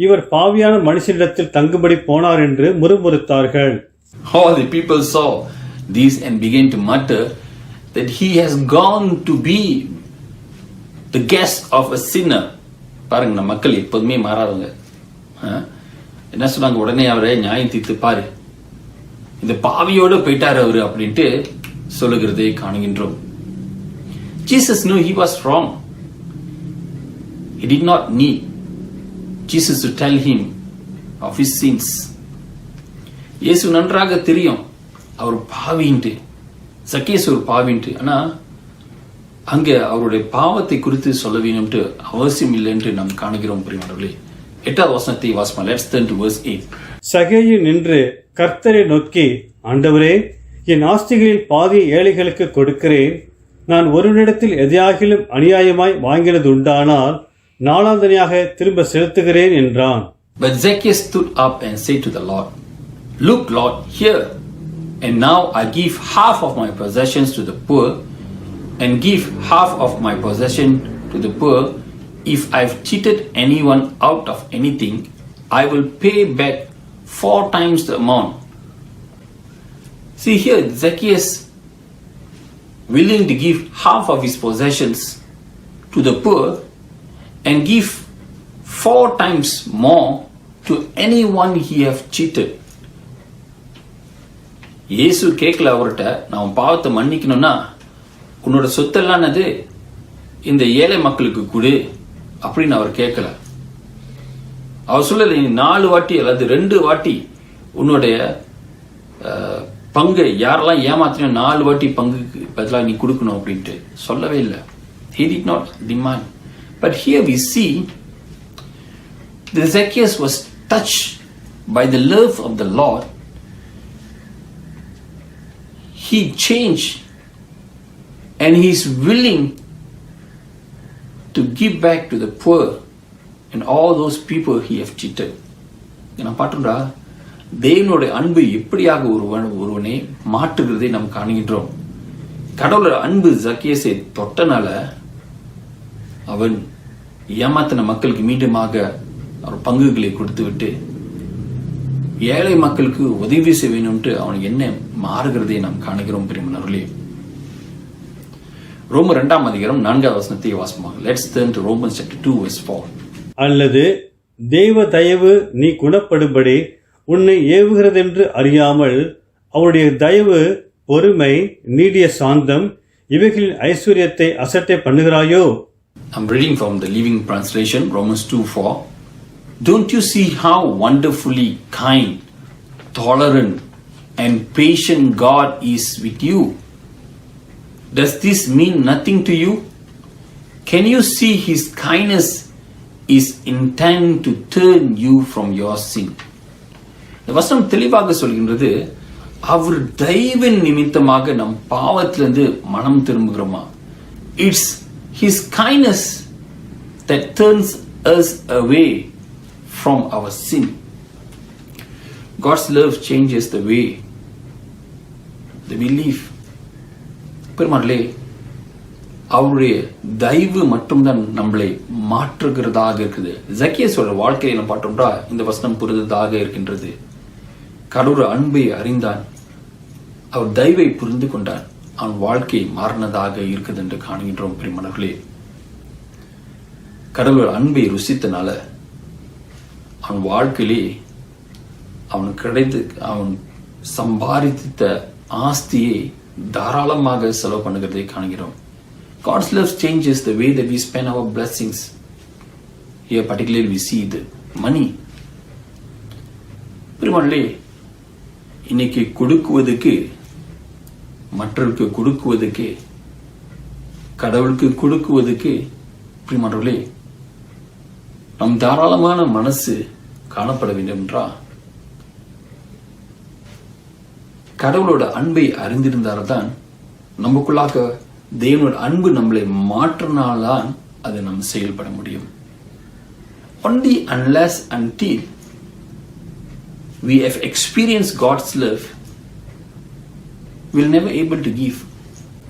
இவர் பாவியான மனுஷனிடத்தில் தங்கும்படி போனார் என்று முறுமுறுத்தார்கள். All the people saw this and began to mutter that he has gone to be the guest of a sinner. பாருங்க, நம்ம மக்கள் எப்போதுமே மாறாதவங்க. என்ன சொன்னாங்க? உடனே அவரை நியாயம் தீர்த்து பாரு, இந்த பாவியோட போயிட்டாரு அவரு அப்படின்ட்டு சொல்லுகிறதை காணுகின்றோம். Jesus knew he was wrong. He did not need Jesus to tell him of his sins. இயேசு நன்றாக தெரியும் அவர் பாவின்ட்டு, சக்கேஸ் ஒரு பாவின்ட்டு. ஆனா அங்க அவருடைய பாவத்தை குறித்து சொல்ல வேணும்ட்டு அவசியம் இல்லை என்று நாம் காணுகிறோம் பிரியமானவர்களே. எட்டாவது வசனத்தை வாசிப்போம். Let's turn to verse 8. சகேயு நின்று கர்த்தரை நோக்கி, ஆண்டவரே, என் ஆஸ்திகளில் பாதி ஏழைகளுக்கு கொடுக்கிறேன். நான் ஒருவனிடத்தில் எதையாகிலும் அநியாயமாய் வாங்கினது உண்டானால் நாளாந்தனியாக திரும்ப செலுத்துகிறேன் என்றான். But Zacchaeus stood up and said to the Lord, Look, Lord, here, and now I give half of my possessions to the poor, and give half of my possession to the poor. If I've cheated anyone out of anything, I will pay back 4 times the amount. See here, Zacchaeus willing to give half of his possessions to the poor and give 4 times more to anyone he have cheated. இயேசு கேட்கல அவர்கிட்ட, நான் பாவத்தை மன்னிக்கணும்னா உன்னோட சொத்தெல்லானது இந்த ஏழை மக்களுக்கு கொடு அப்படின்னு அவர் கேட்கல. அவர் சொல்லல, நீ 4 வாட்டி அல்லது 2 வாட்டி உன்னுடைய பங்கு யாரெல்லாம் ஏமாத்தினோ 4 வாட்டி பங்குக்கு பதிலாக நீ கொடுக்கணும் அப்படின்ட்டு சொல்லவே இல்லை. He did not demand. But here we see the Zacchaeus was touched by the love of the Lord. He changed and he is willing to give back to the poor and all those people he have cheated. நான் பாட்டுடா, தேவனுடைய அன்பு எப்படியாக ஒருவனை மாற்றுகிறதை நாம் காணுகின்றோம். கடவுளோட அன்பு ஜக்கியஸை தொட்டனால அவன் ஏமாத்தின மக்களுக்கு மீண்டுமாக அவர் பங்குகளை கொடுத்து விட்டு ஏழை மக்களுக்கு உதவி செய்ய வேணும்ட்டு அவனுக்கு என்ன மாறுகிறதை நாம் காணுகிறோம். பிரியமானவர்களே, ரோமர் 2ஆம் அதிகாரம் 4ஆவது வசனத்தை வாசிப்போம். Let's turn to Romans chapter 2 verse 4. அல்லது தேவ தயவு நீ குணப்படும்படி உன்னை ஏவுகிறதென்று அறியாமல் அவருடைய தயவு, பொறுமை, நீடிய சாந்தம் இவைகளின் ஐஸ்வர்யத்தை அசட்டை பண்ணுகிறாயோ? I'm reading from the Living Translation, Romans 2:4. Don't you see how wonderfully kind, tolerant and patient God is with you? Does this mean nothing to you? Can you see his kindness is intent to turn you from your sin? இந்த வசனம் தெளிவாக சொல்கின்றது, அவர் தயவின் நிமித்தமாக நம் பாவத்திலிருந்து மனம் திரும்புகிறோமா? It's his kindness that turns us away from our sin. God's love changes the way that we live. பெருமாளே, அவருடைய தயவு மட்டும்தான் நம்மளை மாற்றுகிறதாக இருக்குது. ஜக்கியஸோட வாழ்க்கையை நம்ம பார்த்தோம்னா இந்த வசனம் புரிந்ததாக இருக்கின்றது. கடவுள் அன்பை அறிந்தான், அவர் தயவை புரிந்து கொண்டான், அவன் வாழ்க்கை மாறினதாக இருக்குது என்று காணுகின்றோம். பிரியமானவர்களே, கடவுள் அன்பை ருசித்தனால அவன் வாழ்க்கையிலே அவன் சம்பாதித்த ஆஸ்தியை தாராளமாக செலவு பண்ணுகிறதை காணுகிறோம். God's love changes the way that we spend our blessings. Here particularly we see the money. பிரியமானவர்களே, இன்னைக்கு கொடுக்குவதுக்கு, மற்றவர்களுக்கு கொடுக்குவதுக்கு, கடவுளுக்கு கொடுக்குவதுக்கு, பிரியமானவர்களே, நம் தாராளமான மனசு காணப்பட வேண்டும் என்றால் கடவுளோட அன்பை அறிந்திருந்தால்தான் நமக்குள்ளாக தேவனோட அன்பு நம்மளை மாற்றினால்தான் அது நம்ம செயல்பட முடியும். Only unless until we have experienced God's love, we'll never able to give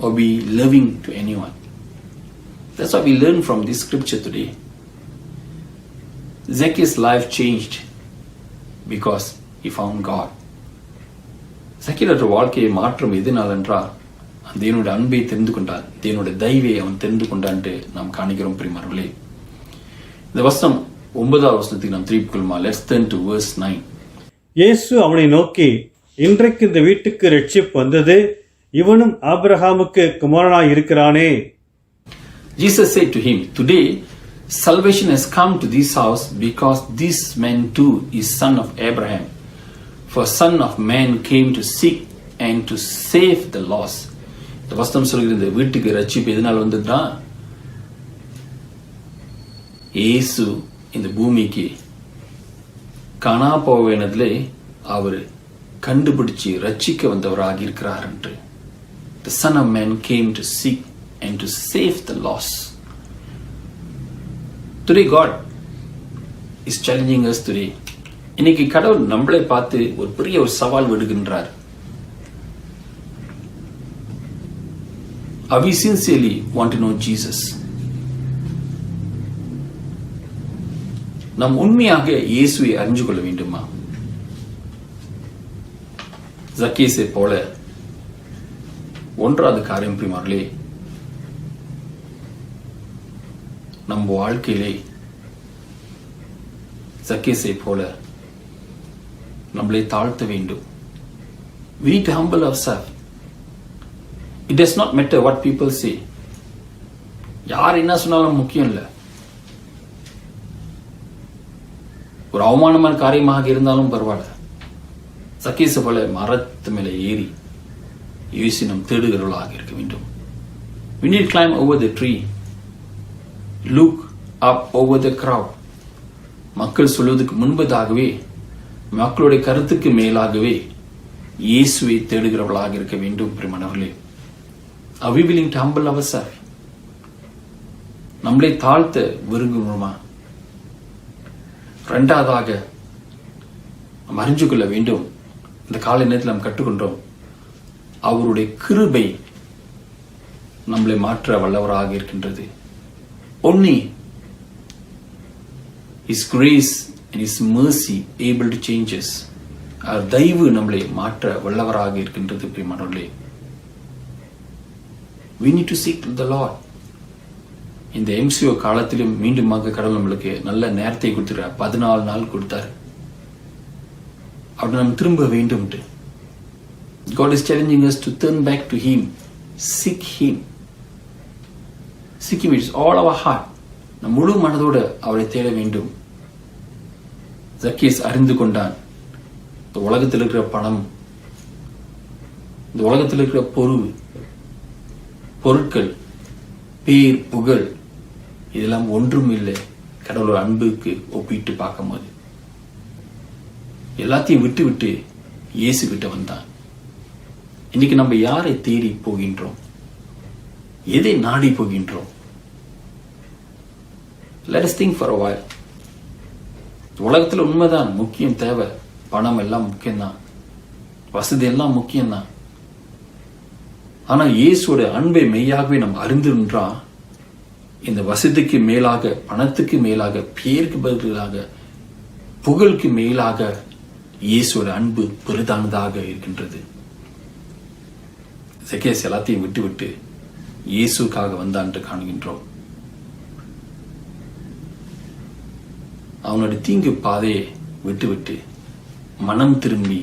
or be loving to anyone. That's what we learn from this scripture today. Zacchaeus' life changed because he found God. Zacchaeus' வாழ்க்கையை மாற்றம் எதனால் என்றால் தேவனுடைய அன்பை தெரிந்து கொண்டான், தேவனுடைய தயவை அவன் தெரிந்து கொண்டான்ட்டு நாம் காணிக்கிறோம். பிரியமானவர்களே, இந்த வசனம் 9ஆவது வசனத்துக்கு நாம் திருப்பிக் கொள்ளுமா? Let's turn to verse 9. இயேசு அவனை நோக்கி, இன்றைக்கு இந்த வீட்டுக்கு ரட்சிப்பு வந்தது, இவனும் ஆபிரகாமுக்கு குமாரனாய் இருக்கிறானே. Jesus said to him, today salvation has come to this house because this man too is son of Abraham. For Son of Man came to seek and to save the lost. இந்த வசனம் சொல்கிறது, இந்த வீட்டுக்கு ரட்சிப்பு எதனால் வந்ததுன்னா இயேசு இந்த பூமிக்கு காணா போவேனதிலே அவர் கண்டுபிடிச்சு ரட்சிக்க வந்தவராக இருக்கிறார் என்று. The Son of Man came to seek and to save the lost. Today God is challenging us today. இன்னைக்கு கடவுள் நம்மளை பார்த்து ஒரு பெரிய ஒரு சவால் விடுகின்றார். we sincerely want to know Jesus? நாம் உண்மையாக இயேசுவை அறிஞ்சு கொள்ள வேண்டுமா? ஜக்கேஸை போல ஒன்றாவது காரியம் பிரியமானவர்களே, நம் வாழ்க்கையிலே ஜக்கேஸை போல நம்மளை தாழ்த்த வேண்டும். We need to humble ourselves. It does not matter what people say. யார் என்ன சொன்னாலும் முக்கியம் இல்லை. ஒரு அவமானமான காரியமாக இருந்தாலும் பரவாயில்ல. சக்கேசு போல மரத்து மேலே ஏறி இயேசு நம் தேடுகிறவர்களாக இருக்க வேண்டும். We need to climb over the tree. Look up over the crowd. மக்கள் சொல்வதற்கு முன்பதாகவே, மக்களுடைய கருத்துக்கு மேலாகவே இயேசுவை தேடுகிறவர்களாக இருக்க வேண்டும். பிரியமானவர்களே, are we willing to humble ourselves? நம்மளை தாழ்த்த விரும்புகிறோமா? இரண்டாவதாக நாம் அறிஞ்சு கொள்ள வேண்டும், இந்த காலை நேரத்தில் நாம் கற்றுக்கொண்டோம், அவருடைய கிருபை நம்மளை மாற்ற வல்லவராக இருக்கின்றது. Only His grace and His mercy able to change us. அவர் தயவு நம்மளை மாற்ற வல்லவராக இருக்கின்றது. பிரியமானவர்களே, we need to seek the Lord. இந்த MCO காலத்திலும் மீண்டுமாக கடவுள் நம்மளுக்கு நல்ல நேரத்தை கொடுத்துருக்கார். 14 நாள் கொடுத்தார். அப்படி நம்ம திரும்ப வேண்டும். God is challenging us to turn back to Him. Seek Him. Seek Him with all our heart. நம் முழு மனதோடு அவரை தேட வேண்டும். ஜக்கேஸ் அறிந்து கொண்டான், இந்த உலகத்தில் இருக்கிற பணம், இந்த உலகத்தில் இருக்கிற பொருட்கள், பேர், புகழ், இதெல்லாம் ஒன்றும் இல்லை கடவுளோட அன்புக்கு ஒப்பிட்டு பார்க்கும்போது. எல்லாத்தையும் விட்டு விட்டு இயேசு கிட்ட வந்தான். இன்னைக்கு நம்ம யாரை தேடி போகின்றோம்? எதை நாடி போகின்றோம்? Let us think for a while. உலகத்தில் உண்மைதான், முக்கியம் தேவை, பணம் எல்லாம் முக்கியம்தான், வசதி எல்லாம் முக்கியம்தான். ஆனா இயேசுவோட அன்பை மெய்யாகவே நம்ம அறிந்திருந்தா, இந்த வசதிக்கு மேலாக, பணத்துக்கு மேலாக, பேருக்கு பதிலாக, புகழுக்கு மேலாக இயேசுவோட அன்பு பெரிதானதாக இருக்கின்றது. ஜக்கேஸ் எல்லாத்தையும் விட்டு விட்டு இயேசுக்காக வந்தான் என்று காணுகின்றோம். அவனுடைய தீங்கு பாதையை விட்டு விட்டு மனம் திரும்பி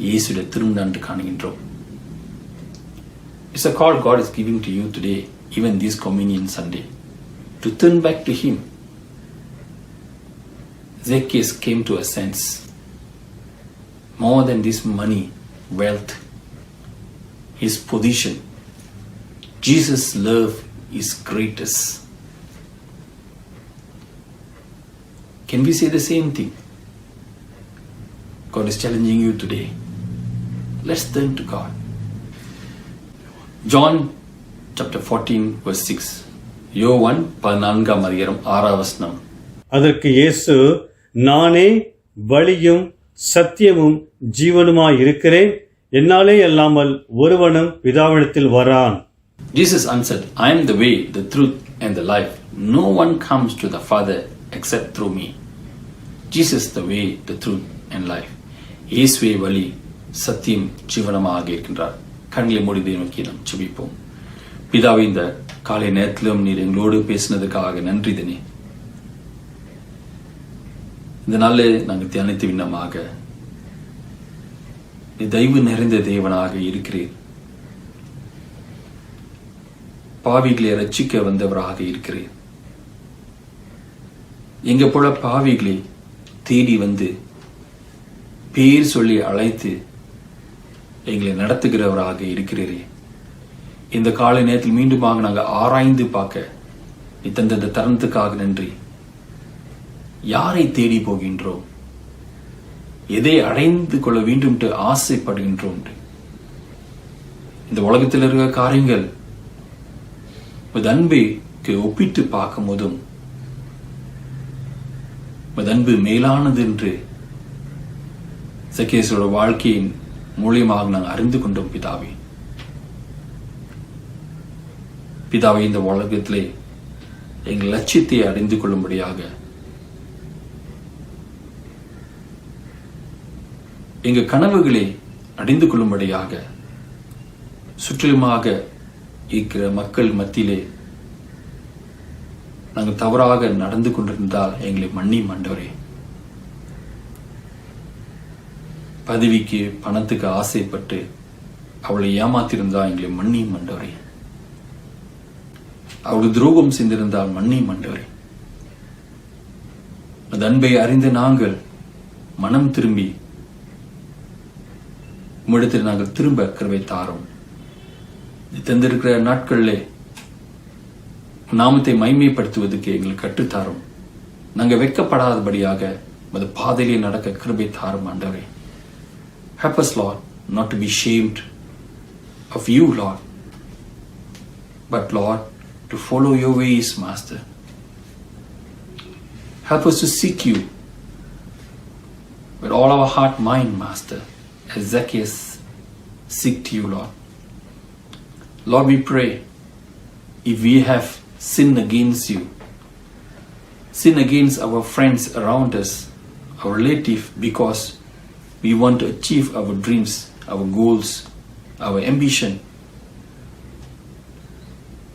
இயேசுட திரும்பினான் என்று காணுகின்றோம். It's a call God is giving to you today, even this Communion Sunday, to turn back to Him. Zacchaeus came to a sense, more than this money, wealth, his position, Jesus' love is greatest. Can we say the same thing? God is challenging you today. Let's turn to God. John chapter 14 verse 6. யோவான் 14 அதிகாரம் 6 வசனம். அதற்கு இயேசு, நானே வழியும் சத்தியமும் ஜீவனுமாய் இருக்கிறேன், என்னாலே அல்லாமல் ஒருவனும் பிதாவிடத்தில் வரான். Jesus answered, I am the way, the truth and the life. No one comes to the Father except through me. Jesus the way, the truth and life. இயேசுவே வழி, சத்தியம், ஜீவனமாக இருக்கின்றார். கண்களை மூடி நோக்கி நாம் ஜெபிப்போம். பிதாவே, இந்த காலை நேரத்திலும் நீர் எங்களோடு பேசினதுக்காக நன்றி தனி. இந்த நாளில் நாங்கள் தியானித்த விண்ணமாக நீ தயவு நிறைந்த தேவனாக இருக்கிறீர். பாவிகளை ரட்சிக்க வந்தவராக இருக்கிறீர். எங்க போல பாவிகளை தேடி வந்து பேர் சொல்லி அழைத்து எங்களை நடத்துகிறவராக இருக்கிறீரே. இந்த காலை நேரத்தில் மீண்டுமாக நாங்கள் ஆராய்ந்து பார்க்க நீ தந்த இந்த தருணத்துக்காக நன்றி. யாரை தேடி போகின்றோம்? எதை அடைந்து கொள்ள வேண்டும் என்று ஆசைப்படுகின்றோம்? இந்த உலகத்தில் இருக்கிற காரியங்கள் அன்பைக்கு ஒப்பிட்டு பார்க்கும் போதும் அன்பு மேலானது என்று சக்கேசோட வாழ்க்கையின் மூலியமாக நாங்கள் அறிந்து கொண்டோம். பிதாவே, பிதாவை இந்த உலகத்திலே எங்கள் லட்சியத்தை அறிந்து கொள்ளும்படியாக எங்கள் கனவுகளை அடைந்து கொள்ளும்படியாக சுற்றிலுமாக இருக்கிற மக்கள் மத்தியிலே நாங்கள் தவறாக நடந்து கொண்டிருந்தால் எங்களை மன்னியும் ஆண்டவரே. பதவிக்கு பணத்துக்கு ஆசைப்பட்டு அவளை ஏமாத்திருந்தால் எங்களை மன்னியும் ஆண்டவரே. அவளுக்கு துரோகம் செய்திருந்தால் மன்னியும் ஆண்டவரே. அந்த அன்பை அறிந்த நாங்கள் மனம் திரும்பி உம்மிடத்தில் நாங்கள் திரும்ப கிருபை தாரும். தந்திருக்கிற நாட்களிலே நாமத்தை மைமைப்படுத்துவதற்கு எங்களுக்கு கற்றுத்தாரும். நாங்கள் வெட்கப்படாதபடியாக அந்த பாதையிலே நடக்க கிருபை தாரும் ஆண்டவரே. Help us, Lord, not to be ashamed of you, Lord, but Lord, to follow your ways, Master. Help us to seek you with all our heart, mind, Master, as Zacchaeus seeked you, Lord. Lord, we pray, if we have sinned against you, sin against our friends around us, our relative, because we want to achieve our dreams, our goals, our ambition,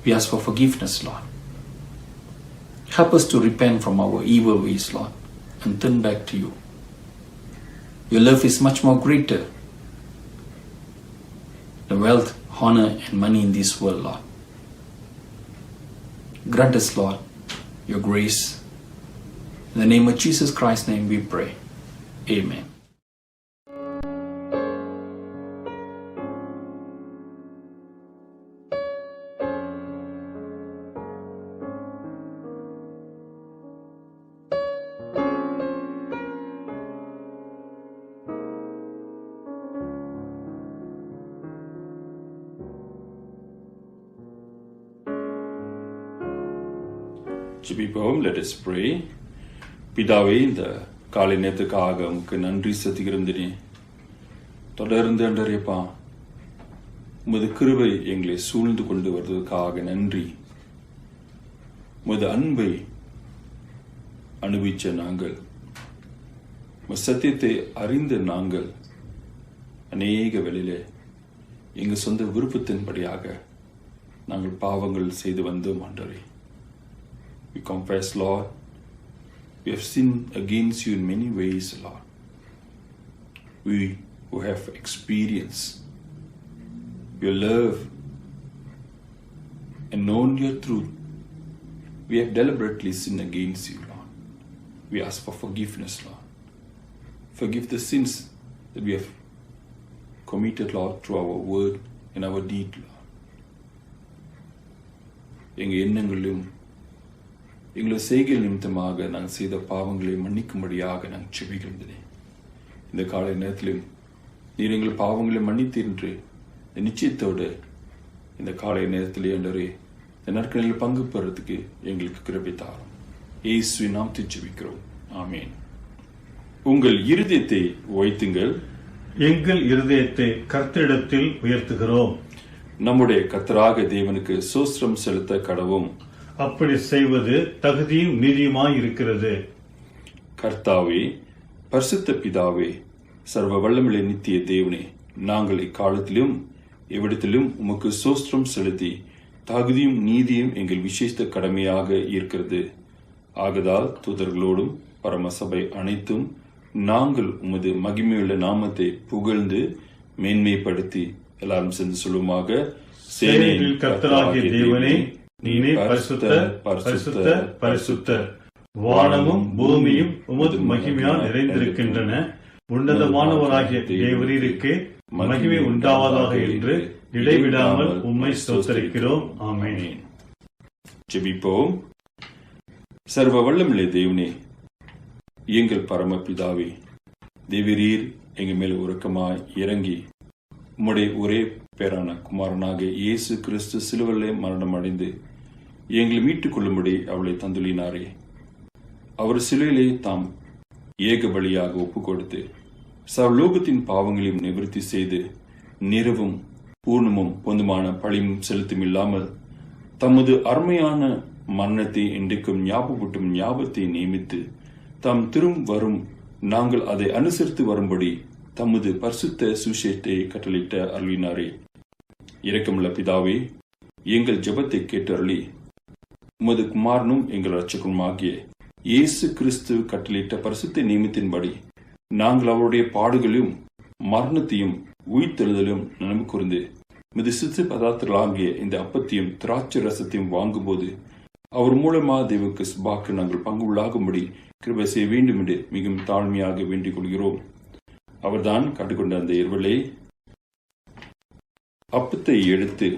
we ask for forgiveness, Lord. Help us to repent from our evil ways, Lord, and turn back to you. Your love is much more greater than wealth, honor, and money in this world, Lord. Grant us, Lord, your grace. In the name of Jesus Christ's name we pray. Amen. ஜெபிப்போம். Let us pray. பிதாவே, இந்த காலை நேரத்துக்காக உமக்கு நன்றி செலுத்துகிறேன். தொடர்ந்து அண்டறியப்பா, உமது கிருபை எங்களை சூழ்ந்து கொண்டு வருவதற்காக நன்றி. உமது அன்பை அனுபவிச்ச நாங்கள், உமது சத்தியத்தை அறிந்த நாங்கள் அநேக வேளையிலே எங்கள் சொந்த விருப்பத்தின்படியாக நாங்கள் பாவங்கள் செய்து வந்தோம் ஆண்டவரே. We confess, Lord, we have sinned against you in many ways, Lord. We who have experienced your love and known your truth, we have deliberately sinned against you, Lord. We ask for forgiveness, Lord. Forgive the sins that we have committed, Lord, through our word and our deed, Lord. எங்கள் எண்ணங்களிலும் எங்களது செய்கை நிமித்தமாக நாங்கள் செய்த பாவங்களை மன்னிக்கும்படியாக நாங்கள் செபிக்கிறேன். இந்த காலை நேரத்திலும் நீர் எங்கள் பாவங்களை மன்னித்து என்று நிச்சயத்தோடு இந்த காலை நேரத்திலே ஆண்டவரே இந்த நாட்களில் பங்கு பெறதுக்கு எங்களுக்கு கிருபை தாரும். இயேசுவின் நாமத்தில் ஜெபிக்கிறோம். ஆமென். உங்கள் இருதயத்தை உயர்த்துங்கள், எங்கள் இருதயத்தை கர்த்தரிடத்தில் உயர்த்துகிறோம். நம்முடைய கர்த்தராக தேவனுக்கு ஸ்தோத்திரம் செலுத்த கடவும். அப்படி செய்வது தகுதியும் நீதியுமாய் இருக்கிறது. கர்த்தாவே, பரிசுத்த பிதாவே, சர்வ வல்லமையுள்ள நித்திய தேவனே, நாங்கள் இக்காலத்திலும் எவ்விடத்திலும் உமக்கு ஸ்தோத்திரம் செலுத்தி தகுதியும் நீதியும் எங்கள் விசேஷ கடமையாக இருக்கிறது. ஆகதால் தூதர்களோடும் பரமசபை அனைத்தும் நாங்கள் உமது மகிமையுள்ள நாமத்தை புகழ்ந்து மேன்மைப்படுத்தி எல்லாரும் சேர்ந்து சொல்லுமாக, சேனைகளில் கர்த்தராகிய தேவனே, நீனே பரிசுத்தர், பரிசுத்தர், பரிசுத்தர். வானமும் பூமியும் உமது மகிமையால் நிறைந்திருக்கின்றன. உன்னதமானவராகிய தேவரீருக்கு மகிமை உண்டாவதாக என்று இடைவிடாமல் உம்மை ஸ்தோத்திரிக்கிறோம். ஆமென். ஜெபிப்போம். சர்வ வல்லமையுள்ள தேவனே, எங்கள் பரமபிதாவே, தேவரீர் எங்கள் மேல் உறக்கமாய் இறங்கி உம்முடைய ஒரே பேரான குமாரனாக இயேசு கிறிஸ்து சிலுவையிலே மரணம் அடைந்து எங்களை மீட்டுக் கொள்ளும்படி அவளை தந்துள்ளினாரே. அவர் சிலுவையிலே தாம் ஏக பலியாக ஒப்புக் கொடுத்து சர்வலோகத்தின் பாவங்களையும் நிவர்த்தி செய்து நிறைவும் பூர்ணமும் பொதுமான பழியும் செலுத்தும் இல்லாமல் தமது அருமையான மரணத்தை இன்றைக்கும் ஞாபகத்தை நியமித்து தாம் வரும் நாங்கள் அதை அனுசரித்து வரும்படி தமது பரிசுத்த சுவிசேஷத்தை கட்டளையிட்ட அருளினாரே. இரக்கமுள்ள பிதாவே, எங்கள் ஜெபத்தை கேட்டு அருளி உமது குமாரனும் எங்கள் இரட்சகருமாகிய இயேசு கிறிஸ்து கட்டளையிட்ட பரிசுத்த நியமத்தின்படி நாங்கள் அவருடைய பாடுகளையும் மரணத்தையும் உயிர்த்தெழுதலும் நினைவு கூர்ந்து மிது சித்து பதார்த்தங்களாகிய இந்த அப்பத்தையும் திராட்சை ரசத்தையும் வாங்கும்போது அவர் மூலமா தேவக்கு சுபாக்கு நாங்கள் பங்கு உள்ளாகும்படி கிருபை செய்ய வேண்டும் என்று மிகவும் தாழ்மையாக வேண்டிக் கொள்கிறோம். அவர்தான் கண்டுகொண்ட அந்த இரவிலே அப்பத்தை எடுத்து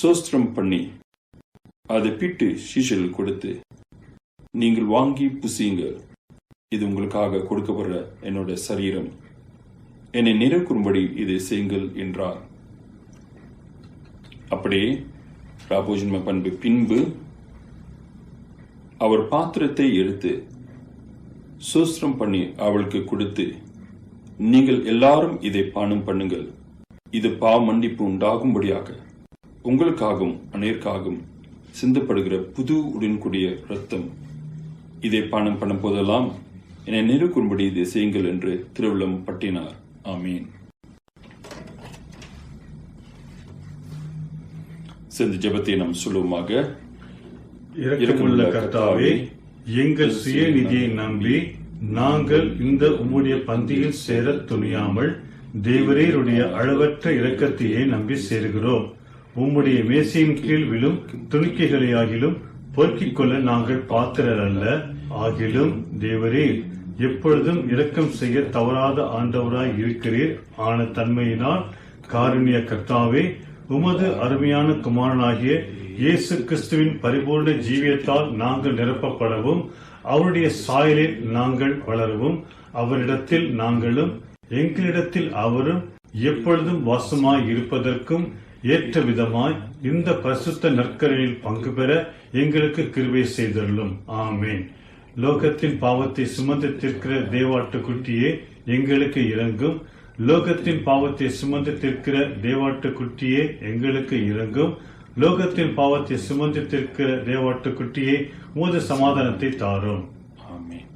சோஸ்திரம் பண்ணி அதை பிட்டு சீஷர்கள் கொடுத்து, நீங்கள் வாங்கி புசியுங்கள், இது உங்களுக்காக கொடுக்கப்படுற என்னோட சரீரம், என்னை நினைவுக்கும்படி இதை செய்யுங்கள் என்றார். அப்படியே ராபோஜன்ம பண்பு பின்பு அவர் பாத்திரத்தை எடுத்து சோஸ்திரம் பண்ணி அவளுக்கு கொடுத்து, நீங்கள் எல்லாரும் இதை பானம் பண்ணுங்கள், இது பாவ மன்னிப்பு உண்டாகும்படியாக உங்களுக்காகவும் அநேருக்காகவும் சிந்தப்படுகிற புது உடன்கூடிய ரத்தம், இதை பானம் பண்ணும் போதெல்லாம் என்னை நினைவுக்கும்படி இதை செய்யுங்கள் என்று திருவுளம் பட்டினார். ஆமீன். சென்ற ஜெபத்தை நாம் சொல்லுவோமாக. இரக்கமுள்ள கர்த்தாவே, எங்கள் சுயநிதியை நம்பி நாங்கள் இந்த உம்முடைய பந்தியில் சேர துணியாமல் தேவரீருடைய அளவற்ற இரக்கத்தையே நம்பி சேருகிறோம். உம்முடைய மேசையின் கீழ் விழும் துணிக்கைகளையாகிலும் பொறுக்கிக் கொள்ள நாங்கள் பாத்திரர் அல்ல. ஆகிலும் தேவரீர் எப்பொழுதும் இரக்கம் செய்ய தவறாத ஆண்டவராய் இருக்கிறீர் ஆன தன்மையினால் காருண்ய கர்த்தாவே, உமது அருமையான குமாரனாகிய இயேசு கிறிஸ்துவின் பரிபூர்ண ஜீவியத்தால் நாங்கள் நிரப்பப்படவும் அவருடைய சாயலில் நாங்கள் வளரவும் அவரிடத்தில் நாங்களும் எங்களிடத்தில் அவரும் எப்பொழுதும் வாசமாய் இருப்பதற்கும் ஏற்ற விதமாய் இந்த பரிசுத்த நற்கரையில் பங்கு பெற எங்களுக்கு கிருபை செய்தருளும். ஆமேன். லோகத்தின் பாவத்தை சுமந்து தீர்க்கிற தேவாட்டுக்குட்டியே எங்களுக்கு இரங்கும். லோகத்தின் பாவத்தை சுமந்து தீர்க்கிற தேவாட்டுக்குட்டியே எங்களுக்கு இரங்கும். லோகத்தின் பாவத்தை சுமந்து தீர்க்கிற தேவாட்டுக்குட்டியே உமது சமாதானத்தை தாரும். ஆமென்.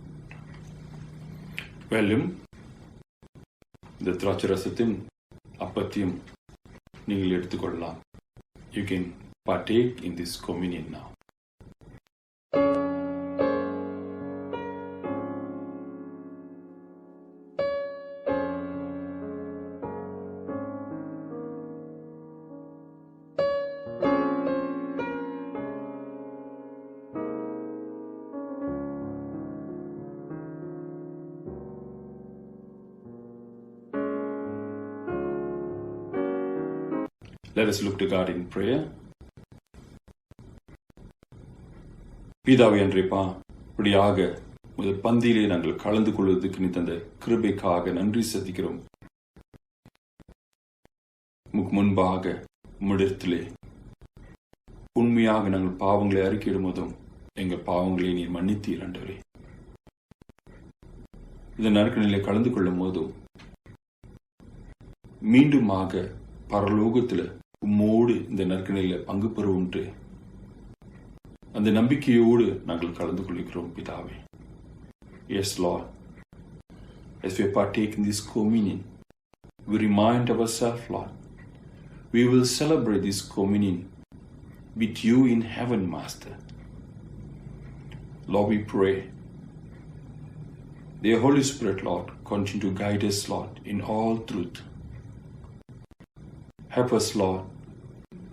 மேலும் இந்த திராட்சை ரசத்தின் அப்பத்தையும் நீங்கள் எடுத்துக்கொள்ளலாம். You can partake in this communion now. Let us look to God in prayer. பிதாவே, அன்றைப்பா இப்படியாக ஒரு பந்தியிலே நாங்கள் கலந்து கொள்வதற்கு நீ தந்த கிருபைக்காக நன்றி செலுத்துகிறோம். முன்பாக உம்மிடத்திலே உண்மையாக நாங்கள் பாவங்களை அறிக்கையிடும் போதும் எங்கள் பாவங்களை நீர் மன்னித்தீர் ஆண்டவரே. இந்த நற்கனிலே கலந்து கொள்ளும் போதும் மீண்டுமாக பரலோகத்தில் உம்மோடு இந்த நற்கனில பங்கு பெறுவோம் அந்த நம்பிக்கையோடு நாங்கள் கலந்து கொள்கிறோம் பிதாவே. Yes, Lord. As we partake in this communion, we remind ourselves, Lord, we will celebrate this communion with you in heaven, Master. Lord, we pray. The Holy Spirit, Lord, continue to guide us, Lord, in all truth. Help us, Lord,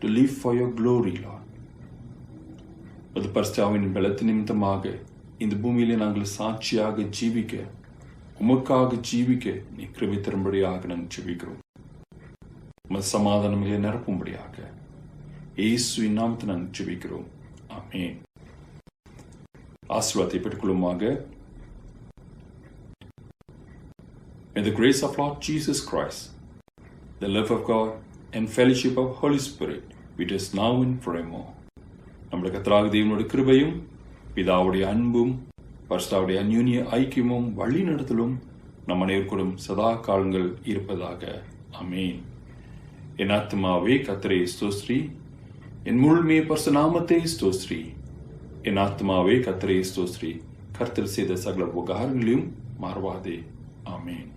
to live for your glory, Lord. அது பரிசுத்தாவின் பலத்து நிமித்தமாக இந்த பூமியிலே நாங்கள் சாட்சியாக ஜீவிக்க, உமக்காக ஜீவிக்க நீ கிருபை தரும்படியாக நாங்கள் ஜெபிக்கிறோம். உமது சமாதானமிலே நிரப்பும்படியாக இயேசுவின் நாமத்தில் நாங்கள் ஜெபிக்கிறோம். ஆமென். ஆசீர்வாதத்தை பெற்றுக்கொள்ளுமாக. May the grace of Lord Jesus Christ, the love of God, and fellowship of Holy Spirit with us now and forevermore. நம்முடைய கர்த்தராகிய தேவனுடைய கிருபையும் பிதாவுடைய அன்பும் பரிசுத்தாவுடைய அந்யோன்ய ஐக்கியமும் வழி நடத்தலும் நம் அனைவருக்கும் சதா காலங்கள் இருப்பதாக. ஆமென். என் ஆத்மாவே கர்த்தரை ஸ்தோத்ரி, என் முழுமே பரிசுநாமத்தை ஸ்தோத்ரி. என் ஆத்மாவே கர்த்தரை ஸ்தோத்ரி, கர்த்தர் செய்த சகல உபகாரங்களையும் மறவாதே. ஆமென்.